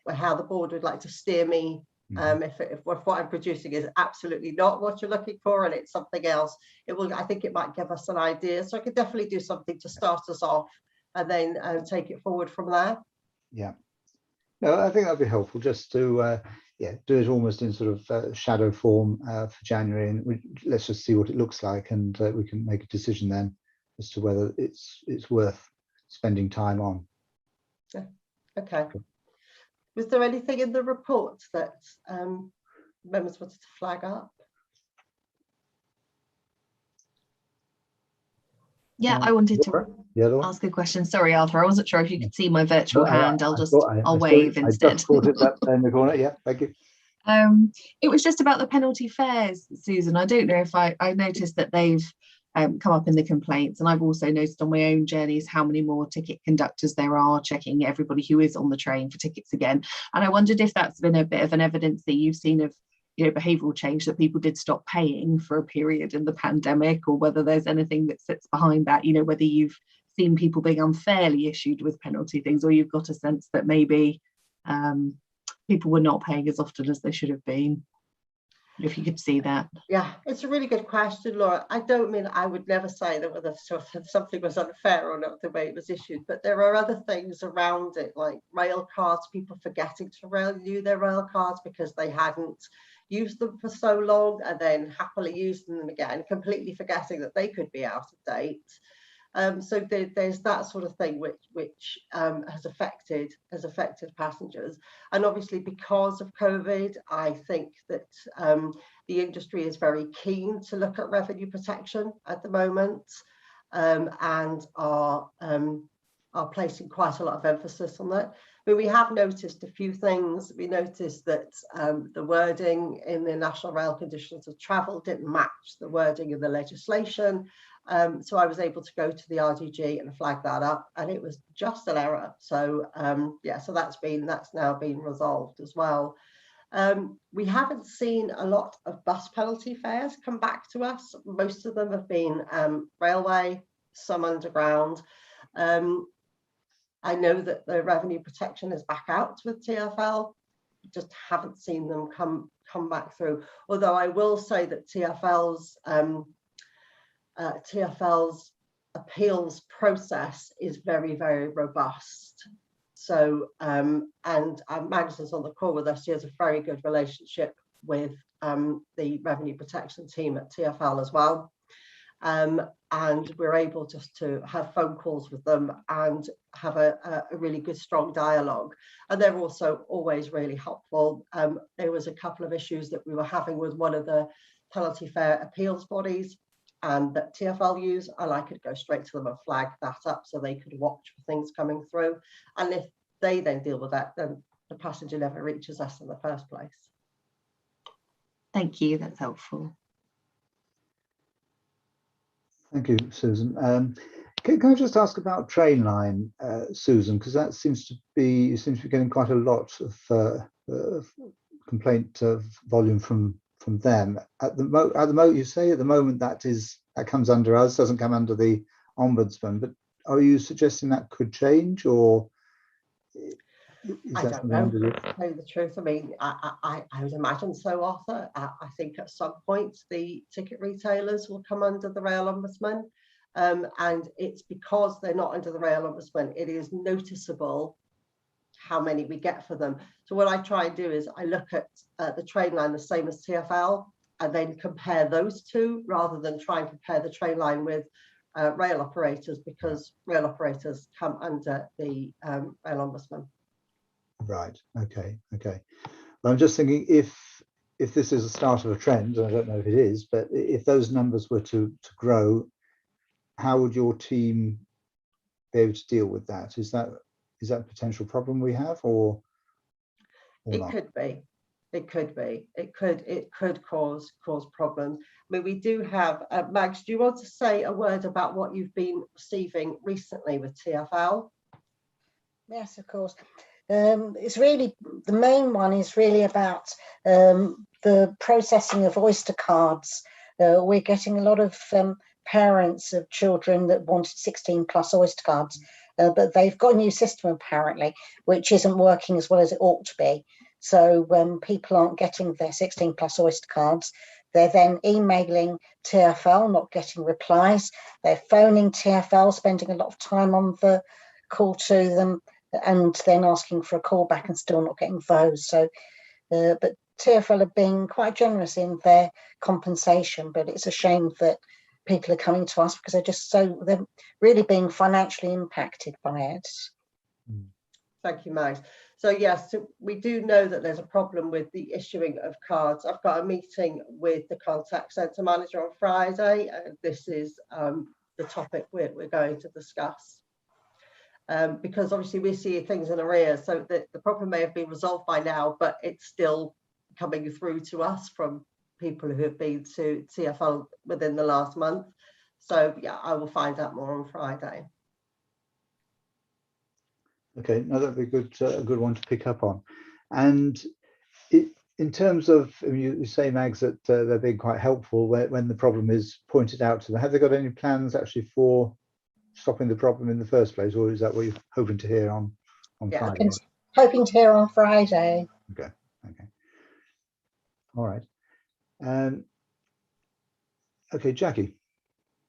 how the board would like to steer me. If what I'm producing is absolutely not what you're looking for and it's something else, I think it might give us an idea. So I could definitely do something to start us off and then take it forward from there. Yeah. No, I think that'd be helpful just to do it almost in sort of shadow form for January, and let's just see what it looks like, and we can make a decision then as to whether it's worth spending time on. Yeah. Okay. Was there anything in the report that members wanted to flag up? Yeah, I wanted to ask a question. Sorry, Arthur, I wasn't sure if you could see my virtual hand. I'll wave instead. I just caught it up in the corner. Yeah, thank you. It was just about the penalty fares, Susan. I don't know if I noticed that they've come up in the complaints, and I've also noticed on my own journeys how many more ticket conductors there are checking everybody who is on the train for tickets again. And I wondered if that's been a bit of an evidence that you've seen of behavioural change, that people did stop paying for a period in the pandemic, or whether there's anything that sits behind that, whether you've seen people being unfairly issued with penalty things, or you've got a sense that maybe people were not paying as often as they should have been. if you could see that. Yeah, it's a really good question, Laura. I don't mean, I would never say that whether something was unfair or not the way it was issued, but there are other things around it, like rail cards, people forgetting to renew their rail cards because they hadn't used them for so long, and then happily using them again, completely forgetting that they could be out of date. So there's that sort of thing which has affected passengers, and obviously because of COVID, I think that the industry is very keen to look at revenue protection at the moment, and are placing quite a lot of emphasis on that. But we have noticed a few things. We noticed that the wording in the National Rail Conditions of Travel didn't match the wording of the legislation. So I was able to go to the RDG and flag that up, and it was just an error. So yeah, so that's now been resolved as well. We haven't seen a lot of bus penalty fares come back to us. Most of them have been railway, some underground. I know that the revenue protection is back out with TfL, just haven't seen them come back through. Although I will say that TfL's appeals process is very, very robust. So, and Magnuson's on the call with us. He has a very good relationship with the revenue protection team at TfL as well. And we're able just to have phone calls with them and have a really good, strong dialogue. And they're also always really helpful. There was a couple of issues that we were having with one of the penalty fare appeals bodies, and that TfL use, and I could go straight to them and flag that up so they could watch for things coming through. And if they then deal with that, then the passenger never reaches us in the first place. Thank you, that's helpful. Thank you, Susan. Can I just ask about Trainline, Susan, because that seems to be getting quite a lot of complaint volume from them. At the moment, you say at the moment that comes under us, doesn't come under the Ombudsman. But are you suggesting that could change, or is I that don't know. under To tell you the truth, I mean, I would imagine so, Arthur. I think at some point the ticket retailers will come under the Rail Ombudsman, and it's because they're not under the Rail Ombudsman. It is noticeable how many we get for them. So what I try and do is I look at the train line the same as TfL, and then compare those two rather than try and compare the train line with rail operators, because rail operators come under the Rail Ombudsman. Right. Okay. Well, I'm just thinking if this is the start of a trend, and I don't know if it is, but if those numbers were to grow, how would your team be able to deal with that? Is that a potential problem we have, or it not? Could be. It could cause problems. I mean, we do have Mags, do you want to say a word about what you've been receiving recently with TfL? Yes, of course. It's really, the main one is really about the processing of Oyster cards. We're getting a lot of parents of children that wanted 16+ Oyster cards, but they've got a new system apparently, which isn't working as well as it ought to be. So when people aren't getting their 16+ Oyster cards, they're then emailing TfL, not getting replies. They're phoning TfL, spending a lot of time on the call to them, and then asking for a call back and still not getting those. So, but TfL are being quite generous in their compensation, but it's a shame that people are coming to us because they're really being financially impacted by it. Thank you, Mags. So yes, we do know that there's a problem with the issuing of cards. I've got a meeting with the contact centre manager on Friday, and this is the topic we're going to discuss. Because obviously we see things in arrears, so the problem may have been resolved by now, but it's still coming through to us from people who have been to TfL within the last month. So yeah, I will find out more on Friday. Okay, no, that'd be a good one to pick up on. And in terms of, I mean, you say, Mags, that they're being quite helpful when the problem is pointed out to them. Have they got any plans actually for stopping the problem in the first place, or is that what you're hoping to hear on Friday? Hoping to hear on Friday. Okay. All right. Okay, Jackie.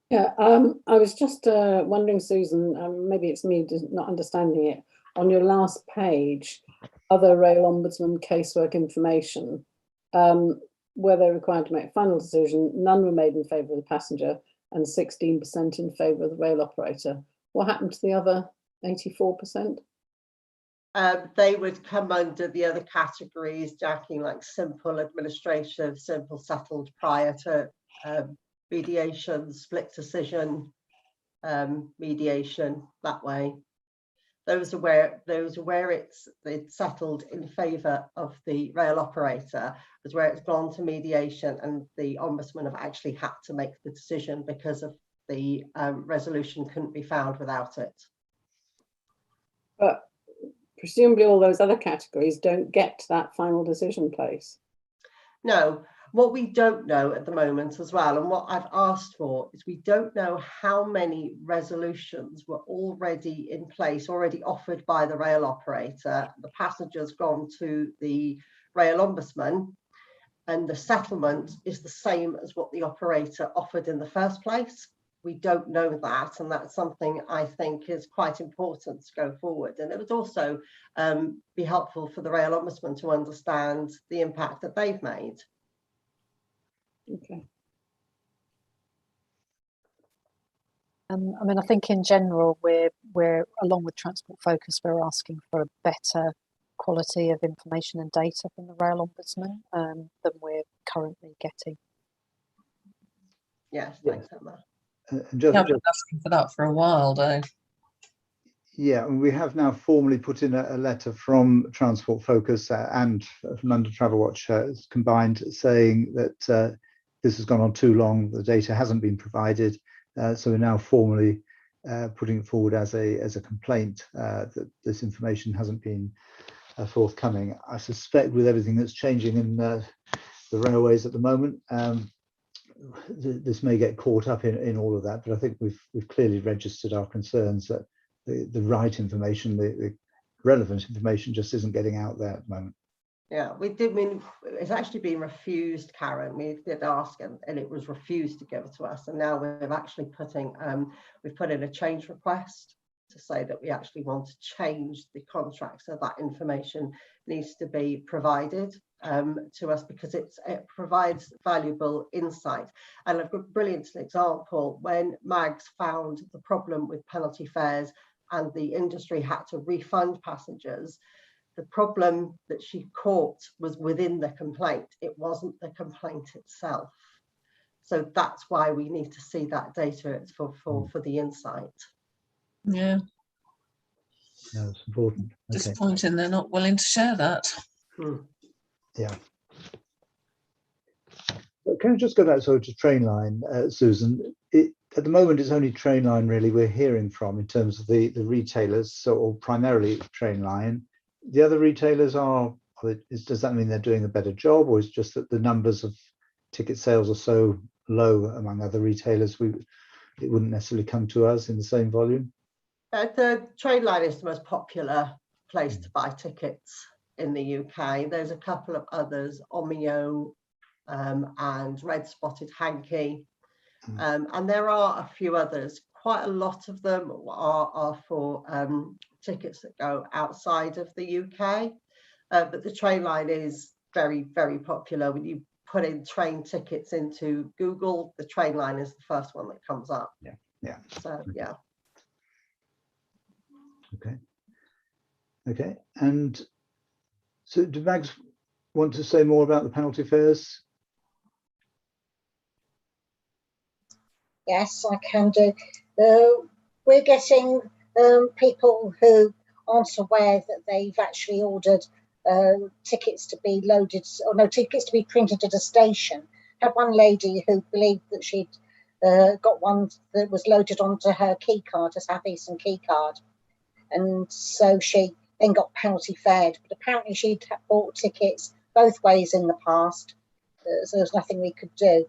Yeah, I was just wondering, Susan, maybe it's me just not understanding it. On your last page, other rail ombudsman casework information, where they're required to make a final decision, none were made in favour of the passenger and 16% in favour of the rail operator. What happened to the other 84%? They would come under the other categories, Jackie, like simple administrative, simple settled prior to mediation, split decision, mediation, that way. Those are where it's settled in favour of the rail operator, is where it's gone to mediation and the ombudsman have actually had to make the decision because of the resolution couldn't be found without it. But presumably all those other categories don't get to that final decision place. No, what we don't know at the moment as well, and what I've asked for, is we don't know how many resolutions were already in place, already offered by the rail operator. The passenger's gone to the rail ombudsman and the settlement is the same as what the operator offered in the first place. We don't know that, and that's something I think is quite important to go forward. And it would also be helpful for the rail ombudsman to understand the impact that they've made. Okay. I mean, I think in general, we're along with Transport Focus, we're asking for a better quality of information and data from the rail ombudsman than we're currently getting. Yes, thanks, Emma. And I've been asking for that for a while, though. Yeah, and we have now formally put in a letter from Transport Focus and from under TravelWatch combined, saying that this has gone on too long. The data hasn't been provided, so we're now formally putting it forward as a complaint that this information hasn't been forthcoming. I suspect with everything that's changing in the railways at the moment, this may get caught up in all of that. But I think we've clearly registered our concerns that the right information, the relevant information, just isn't getting out there at the moment. Yeah, we did. I mean, it's actually been refused, Karen. We did ask, and it was refused to give it to us. And now we've actually we've put in a change request to say that we actually want to change the contract, so that information needs to be provided to us, because it provides valuable insight. And I've got a brilliant example when Mags found the problem with penalty fares and the industry had to refund passengers. The problem that she caught was within the complaint. It wasn't the complaint itself. So that's why we need to see that data for the insight. Yeah. No, it's important. Okay. Disappointing they're not willing to share that. Yeah. Can I just go back to Trainline, Susan? At the moment, it's only Trainline really we're hearing from in terms of the retailers, or primarily Trainline. The other retailers does that mean they're doing a better job, or is it just that the numbers of ticket sales are so low among other retailers, it wouldn't necessarily come to us in the same volume? The Trainline is the most popular place to buy tickets in the UK. There's a couple of others, Omeo and Red Spotted Hanky, and there are a few others. Quite a lot of them are for tickets that go outside of the UK, but the Trainline is very, very popular. When you put in train tickets into Google, the Trainline is the first one that comes up. Yeah. So yeah. Okay. And so, do Mags want to say more about the penalty fares? Yes, I can do. We're getting people who aren't aware that they've actually ordered tickets to be loaded, or no, tickets to be printed at a station. I had one lady who believed that she'd got one that was loaded onto her key card, a South Eastern key card, and so she then got penalty fared. But apparently she'd bought tickets both ways in the past, so there's nothing we could do.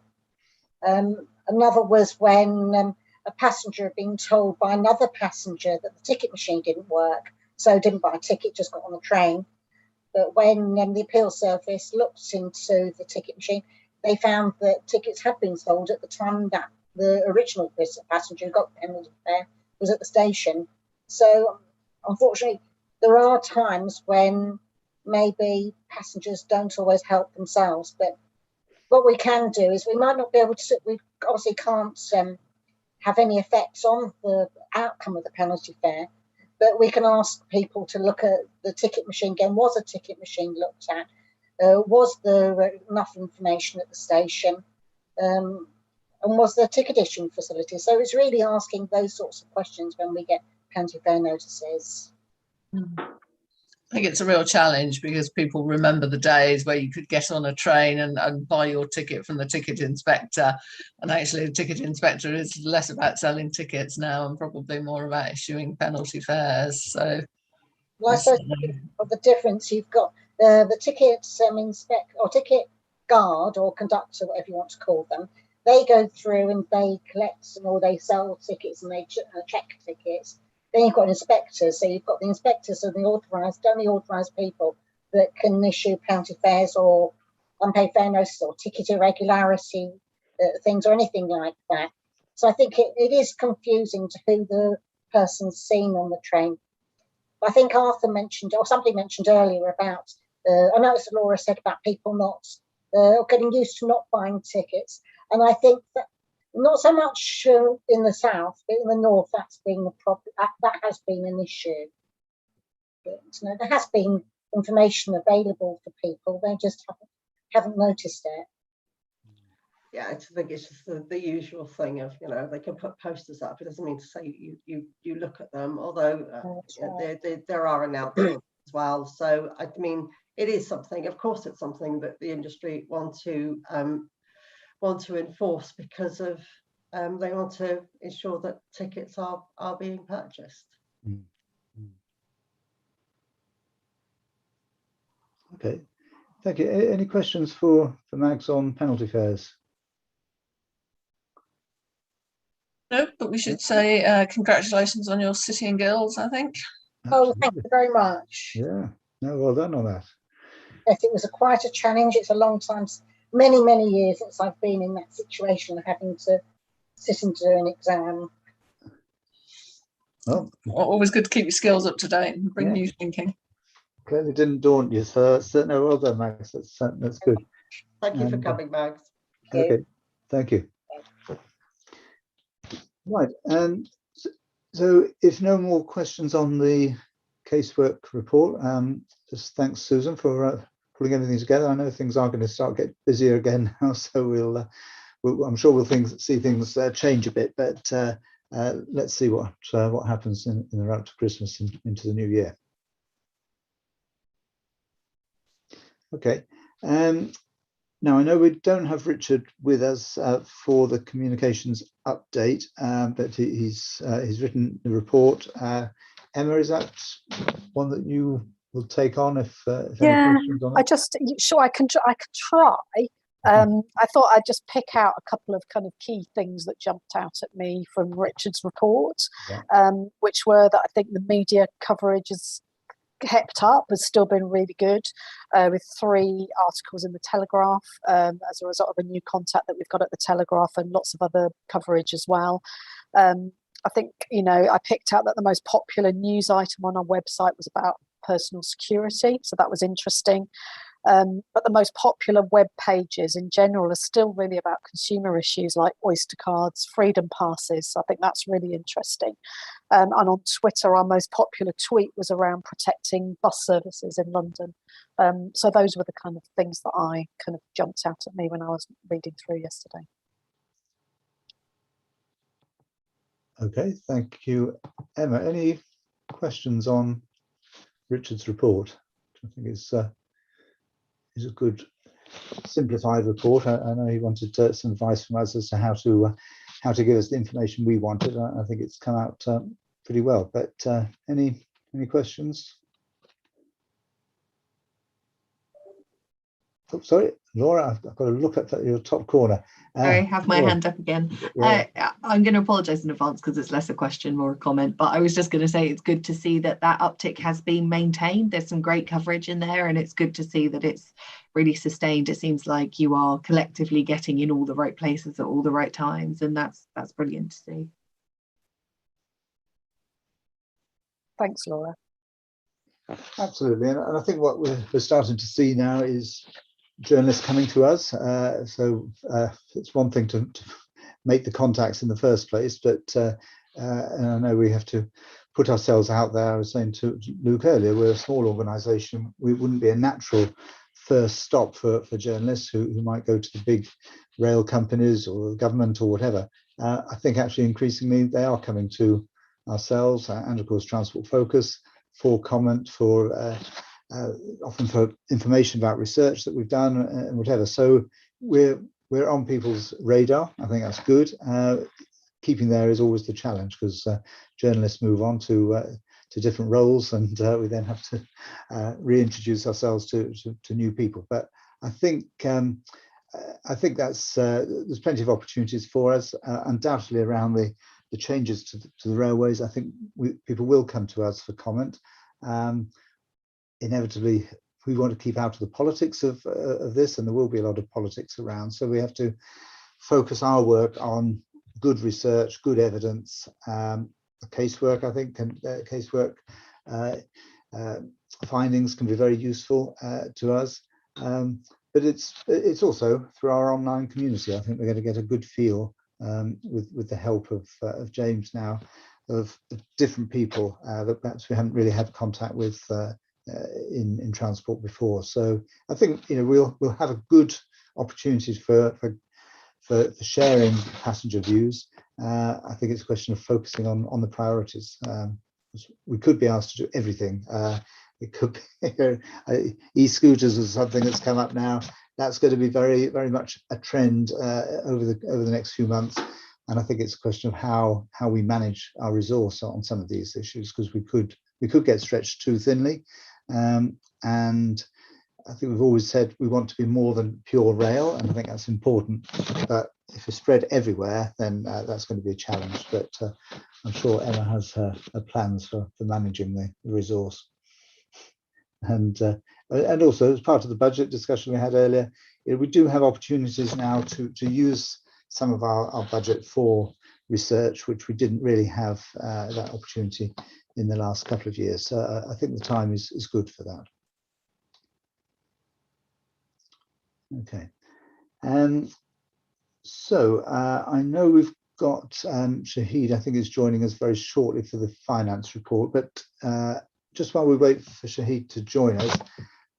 Another was when a passenger had been told by another passenger that the ticket machine didn't work, so didn't buy a ticket, just got on the train. But when the appeal service looked into the ticket machine, they found that tickets had been sold at the time that the original passenger who got the penalty fare was at the station. So unfortunately, there are times when maybe passengers don't always help themselves. But what we can do is we might not be able to, we obviously can't have any effects on the outcome of the penalty fare, but we can ask people to look at the ticket machine again. Was a ticket machine looked at? Was there enough information at the station? And was there ticket issuing facility? So it's really asking those sorts of questions when we get penalty fare notices. I think it's a real challenge because people remember the days where you could get on a train and buy your ticket from the ticket inspector. And actually the ticket inspector is less about selling tickets now and probably more about issuing penalty fares. So well, I suppose the difference, you've got the ticket inspector or ticket guard or conductor, whatever you want to call them. They go through and they collect or they sell tickets and they check tickets. Then you've got inspectors, so you've got the inspectors and the only authorised people that can issue penalty fares or unpaid fare notices or ticket irregularity things or anything like that. So I think it is confusing to who the person's seen on the train. I think Arthur mentioned, or somebody mentioned earlier about, I know it's Laura said about people not getting used to not buying tickets. And I think that not so much in the south, but in the north, that's been a problem. That has been an issue. But, there has been information available for people. They just haven't noticed it. Yeah, I think it's just the usual thing of, they can put posters up. It doesn't mean to say you look at them, although there are announcements as well. So, I mean, it is something, of course, it's something that the industry want to enforce because of they want to ensure that tickets are being purchased. Okay, thank you. Any questions for Mags on penalty fares? No, but we should say congratulations on your City and Guilds, I think. Oh, thank you very much. Yeah, no, well done on that. Yes, it was quite a challenge. It's a long time, many, many years since I've been in that situation of having to sit and do an exam. Well, always good to keep your skills up to date and bring new thinking. Clearly didn't daunt you, so that's no, well done, Max. That's good. Thank you for coming, Mags. Okay, thank you. Right, so if no more questions on the casework report, just thanks, Susan, for pulling everything together. I know things are going to start get busier again now, so I'm sure we'll see things change a bit, but let's see what happens in the run up to Christmas and into the new year. Okay. Now, I know we don't have Richard with us for the communications update, but he's written the report. Emma, is that one that you will take on if any questions on it? I can try. I thought I'd just pick out a couple of kind of key things that jumped out at me from Richard's report, which were that I think the media coverage has kept up, has still been really good, with 3 articles in the Telegraph as a result of a new contact that we've got at the Telegraph and lots of other coverage as well. I think, I picked out that the most popular news item on our website was about personal security, so that was interesting. But the most popular web pages in general are still really about consumer issues like Oyster cards, freedom passes. So I think that's really interesting. And on Twitter, our most popular tweet was around protecting bus services in London. So those were the kind of things that I kind of jumped out at me when I was reading through yesterday. Okay, thank you, Emma. Any questions on Richard's report? I think it's a good simplified report. I know he wanted some advice from us as to how to give us the information we wanted. I think it's come out pretty well. But any questions? Oh, sorry, Laura, I've got to look at your top corner. I have my Laura. hand up again. Yeah. I'm going to apologise in advance because it's less a question, more a comment. But I was just going to say it's good to see that uptick has been maintained. There's some great coverage in there, and it's good to see that it's really sustained. It seems like you are collectively getting in all the right places at all the right times, and that's brilliant to see. Thanks, Laura. Absolutely, and I think what we're starting to see now is journalists coming to us. It's one thing to make the contacts in the first place, but and I know we have to put ourselves out there. I was saying to Luke earlier, we're a small organisation. We wouldn't be a natural first stop for journalists who might go to the big rail companies or the government or whatever. I think actually increasingly they are coming to ourselves and of course Transport Focus for comment, for often for information about research that we've done and whatever. So we're on people's radar. I think that's good. Keeping there is always the challenge because journalists move on to different roles, and we then have to reintroduce ourselves to new people. But I think that's there's plenty of opportunities for us, undoubtedly around the changes to the railways. I think people will come to us for comment. Inevitably, we want to keep out of the politics of this, and there will be a lot of politics around. So we have to focus our work on good research, good evidence, casework. I think casework findings can be very useful to us. But it's also through our online community. I think we're going to get a good feel with the help of James now of different people that perhaps we haven't really had contact with in transport before. So I think we'll have a good opportunity for sharing passenger views. I think it's a question of focusing on the priorities. We could be asked to do everything. It could be e-scooters is something that's come up now. That's going to be very, very much a trend over the next few months. And I think it's a question of how we manage our resource on some of these issues, because we could get stretched too thinly. And I think we've always said we want to be more than pure rail, and I think that's important. But if it's spread everywhere, then that's going to be a challenge. But I'm sure Emma has her plans for managing the resource. And also, as part of the budget discussion we had earlier, we do have opportunities now to use some of our budget for research, which we didn't really have that opportunity in the last couple of years. So I think the time is good for that. Okay. So I know we've got Shahid, I think, is joining us very shortly for the finance report, but just while we wait for Shahid to join us,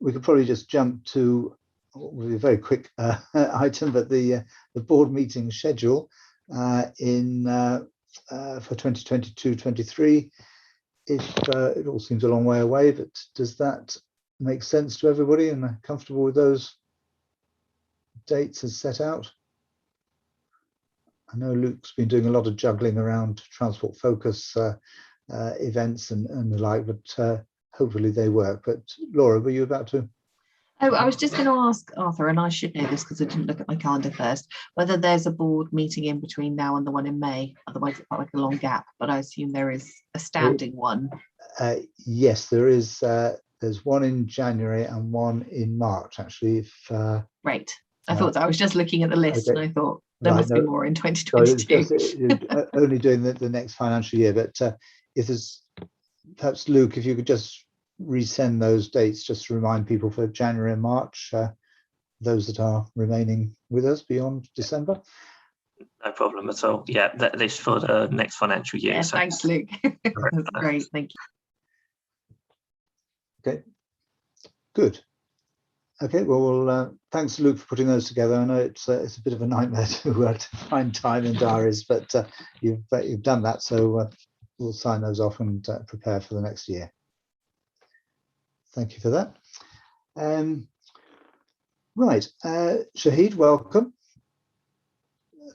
we could probably just jump to what will be a very quick item, but the board meeting schedule for 2022-23. It all seems a long way away, but does that make sense to everybody and comfortable with those dates as set out? I know Luke's been doing a lot of juggling around Transport Focus events and the like, but hopefully they work. But Laura, were you about to? Oh, I was just going to ask Arthur, and I should know this because I didn't look at my calendar first, whether there's a board meeting in between now and the one in May. Otherwise, it felt like a long gap, but I assume there is a standing one. Yes, there is. There's one in January and one in March, actually. Right. I thought so. I was just looking at the list, okay. And I thought there must be more in 2022. So only doing the next financial year, but if there's perhaps Luke, if you could just resend those dates just to remind people for January and March, those that are remaining with us beyond December. No problem at all. Yeah, that list for the next financial year. Yeah, so. Thanks, Luke. That's great. Thank you. Okay, good. Okay, well, thanks, Luke, for putting those together. I know it's a bit of a nightmare to find time in diaries, but you've done that, so we'll sign those off and prepare for the next year. Thank you for that. Right, Shahid, welcome.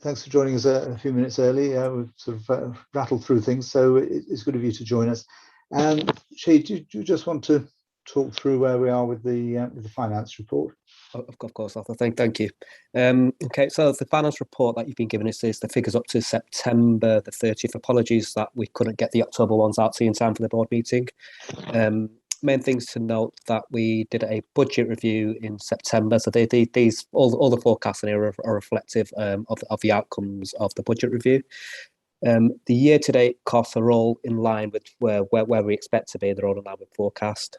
Thanks for joining us a few minutes early. We've sort of rattled through things, so it's good of you to join us. Shahid, do you just want to talk through where we are with the finance report? Of course, Arthur. Thank you. Okay, so the finance report that you've been given is the figures up to September the 30th. Apologies that we couldn't get the October ones out to you in time for the board meeting. Main things to note that we did a budget review in September. So these all the forecasts in here are reflective of the outcomes of the budget review. The year-to-date costs are all in line with where we expect to be. They're all in line with forecast.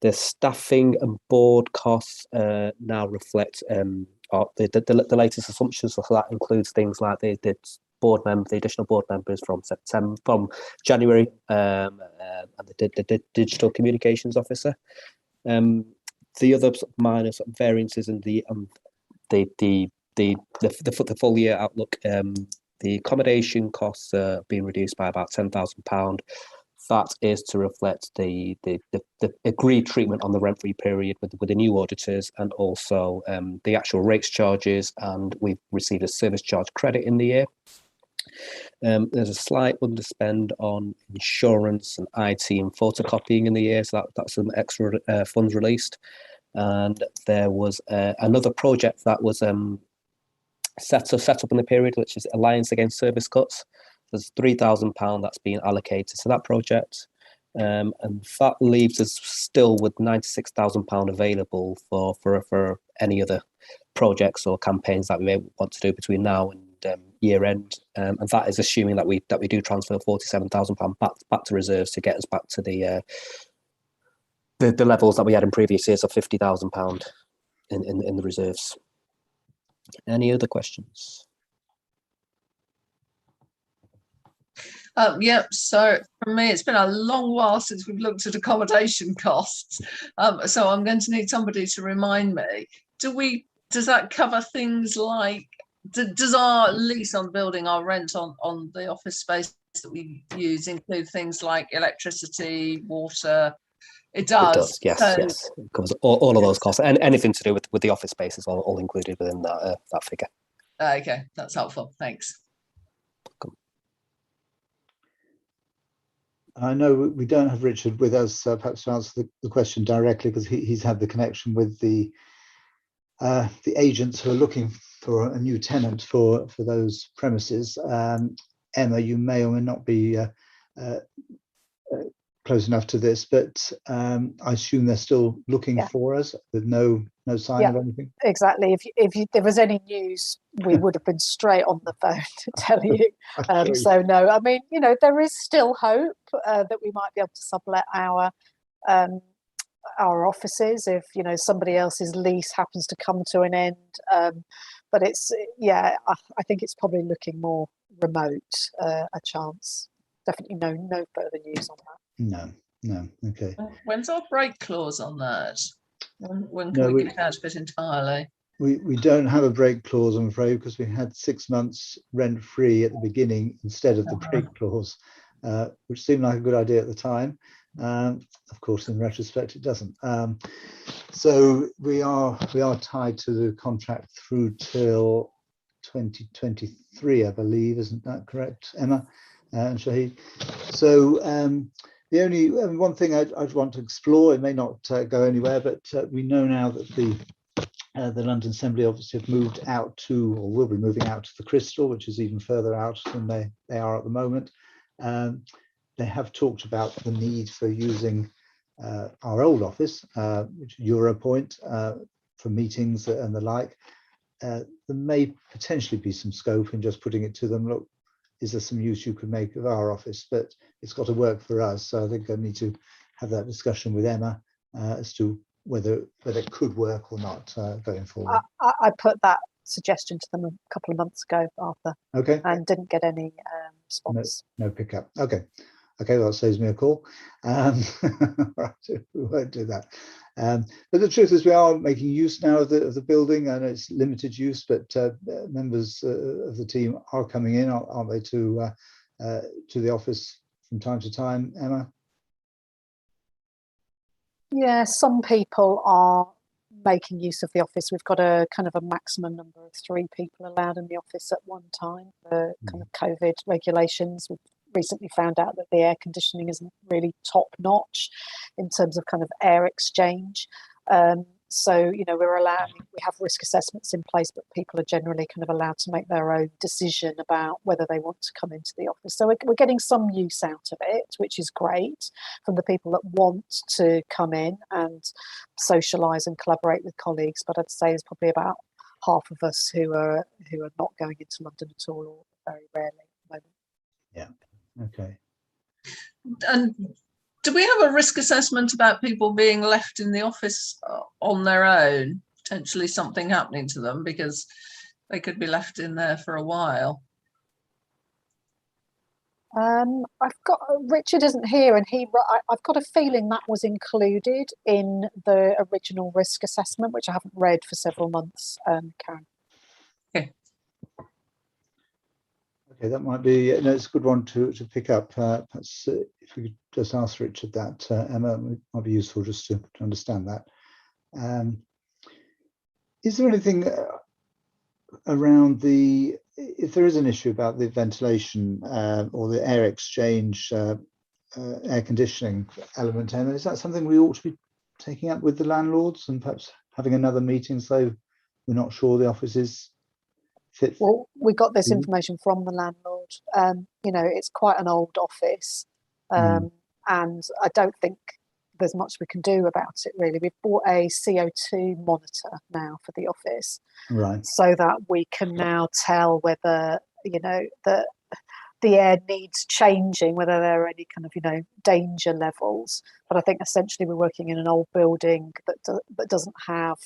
The staffing and board costs now reflect the latest assumptions. So that includes things like the additional board members from January, and the digital communications officer. The other minor variances in the full year outlook. The accommodation costs are being reduced by about £10,000. That is to reflect the agreed treatment on the rent-free period with the new auditors, and also the actual rates charges, and we've received a service charge credit in the year. There's a slight underspend on insurance and IT and photocopying in the year, so that's some extra funds released. And there was another project that was set up in the period, which is Alliance Against Service Cuts. There's £3,000 that's being allocated to that project, and that leaves us still with £96,000 available for any other projects or campaigns that we may want to do between now and year end, and that is assuming that we do transfer £47,000 back to reserves to get us back to the levels that we had in previous years of £50,000 in the reserves. Any other questions? Yeah, so for me, it's been a long while since we've looked at accommodation costs. So I'm going to need somebody to remind me. Does that cover things like, does our lease on the building, our rent on the office space that we use include things like electricity, water? It does. Yes, yes. It covers all of those costs, and anything to do with the office space is all included within that figure. Okay, that's helpful. Thanks. Welcome. I know we don't have Richard with us, perhaps to answer the question directly, because he's had the connection with the agents who are looking for a new tenant for those premises. Emma, you may or may not be close enough to this, but I assume they're still looking for us with no sign of anything. Exactly. If there was any news, we would have been straight on the phone to tell you. So no, I mean, there is still hope that we might be able to sublet our offices if somebody else's lease happens to come to an end. But it's I think it's probably looking more remote a chance. Definitely no further news on that. No. Okay. When's our break clause on that? When can we get out of it entirely? We don't have a break clause, I'm afraid, because we had 6 months rent free at the beginning instead of the break clause, which seemed like a good idea at the time. Of course, in retrospect, it doesn't. So we are tied to the contract through till 2023, I believe. Isn't that correct, Emma and Shahid? So the only one thing I'd want to explore, it may not go anywhere, but we know now that the London Assembly obviously have moved out to, or will be moving out to the Crystal, which is even further out than they are at the moment. They have talked about the need for using our old office, which is Europoint, for meetings and the like. There may potentially be some scope in just putting it to them, look, is there some use you could make of our office? But it's got to work for us. So I think I need to have that discussion with Emma as to whether it could work or not going forward. I put that suggestion to them a couple of months ago, Arthur. Okay. And didn't get any response. No pickup. Okay, well, that saves me a call. Right, we won't do that. But the truth is, we are making use now of the building, and it's limited use. But members of the team are coming in, aren't they, to the office from time to time, Emma? Yeah, some people are making use of the office. We've got a kind of a maximum number of 3 people allowed in the office at one time for kind of COVID regulations. We've recently found out that the air conditioning isn't really top notch in terms of kind of air exchange. So, you know, we have risk assessments in place, but people are generally kind of allowed to make their own decision about whether they want to come into the office. So we're getting some use out of it, which is great, from the people that want to come in and socialise and collaborate with colleagues. But I'd say there's probably about half of us who are not going into London at all, or very rarely at the moment. Yeah. Okay. And do we have a risk assessment about people being left in the office on their own, potentially something happening to them because they could be left in there for a while? Richard isn't here, and I've got a feeling that was included in the original risk assessment, which I haven't read for several months, Karen. Okay. Okay, that might be, no, it's a good one to pick up. Perhaps if we could just ask Richard that, Emma, it might be useful just to understand that. Is there anything around if there is an issue about the ventilation or the air exchange, air conditioning element, Emma, is that something we ought to be taking up with the landlords and perhaps having another meeting so we're not sure the office is fit? Well, we got this information from the landlord. You know, it's quite an old office, and I don't think there's much we can do about it, really. We've bought a CO2 monitor now for the office, right, so that we can now tell whether, you know, the air needs changing, whether there are any kind of, you know, danger levels. But I think essentially we're working in an old building that doesn't have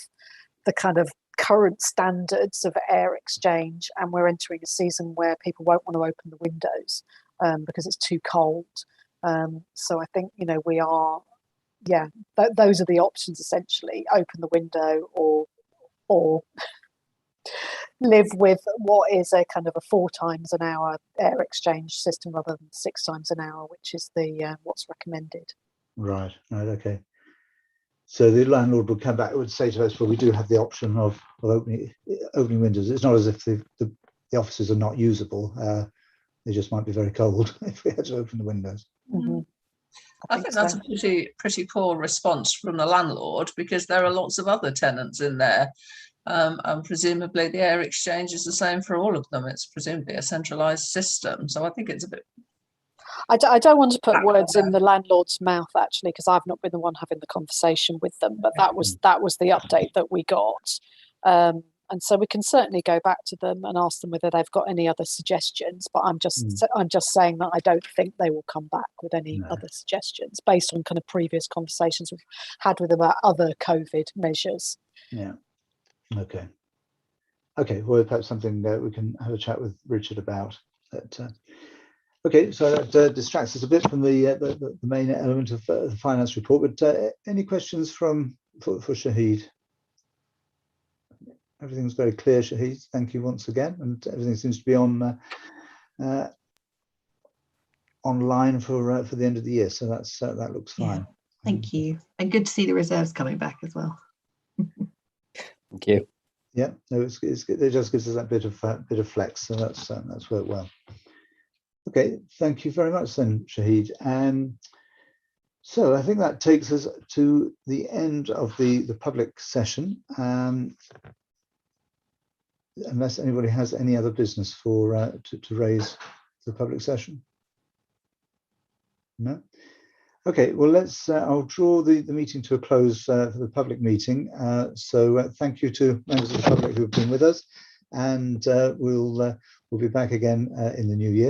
the kind of current standards of air exchange, and we're entering a season where people won't want to open the windows because it's too cold. So I think, you know, we are, those are the options essentially: open the window or live with what is a kind of a 4 times an hour air exchange system rather than 6 times an hour, which is the what's recommended. Right, okay. So the landlord would come back and would say to us, well, we do have the option of opening windows. It's not as if the offices are not usable. They just might be very cold if we had to open the windows. Mm-hmm. I think that's a pretty poor response from the landlord, because there are lots of other tenants in there. And presumably the air exchange is the same for all of them. It's presumably a centralised system. So I think it's a bit... I don't want to put words in the landlord's mouth, actually, because I've not been the one having the conversation with them, but that was the update that we got. And so we can certainly go back to them and ask them whether they've got any other suggestions, but I'm just saying that I don't think they will come back with any other suggestions based on kind of previous conversations we've had with them about other COVID measures. Yeah. Okay, well, perhaps something we can have a chat with Richard about. Okay, so that distracts us a bit from the main element of the finance report, but any questions for Shahid? Everything's very clear, Shahid. Thank you once again, and everything seems to be on online for the end of the year, so that looks fine. Yeah, thank you, and good to see the reserves coming back as well. Thank you. Yeah, no, it just gives us that bit of flex, so that's worked well. Okay, thank you very much then, Shahid. So I think that takes us to the end of the public session. Unless anybody has any other business to raise the public session. No? Okay, well, I'll draw the meeting to a close for the public meeting. So thank you to members of the public who have been with us, and we'll be back again in the new year.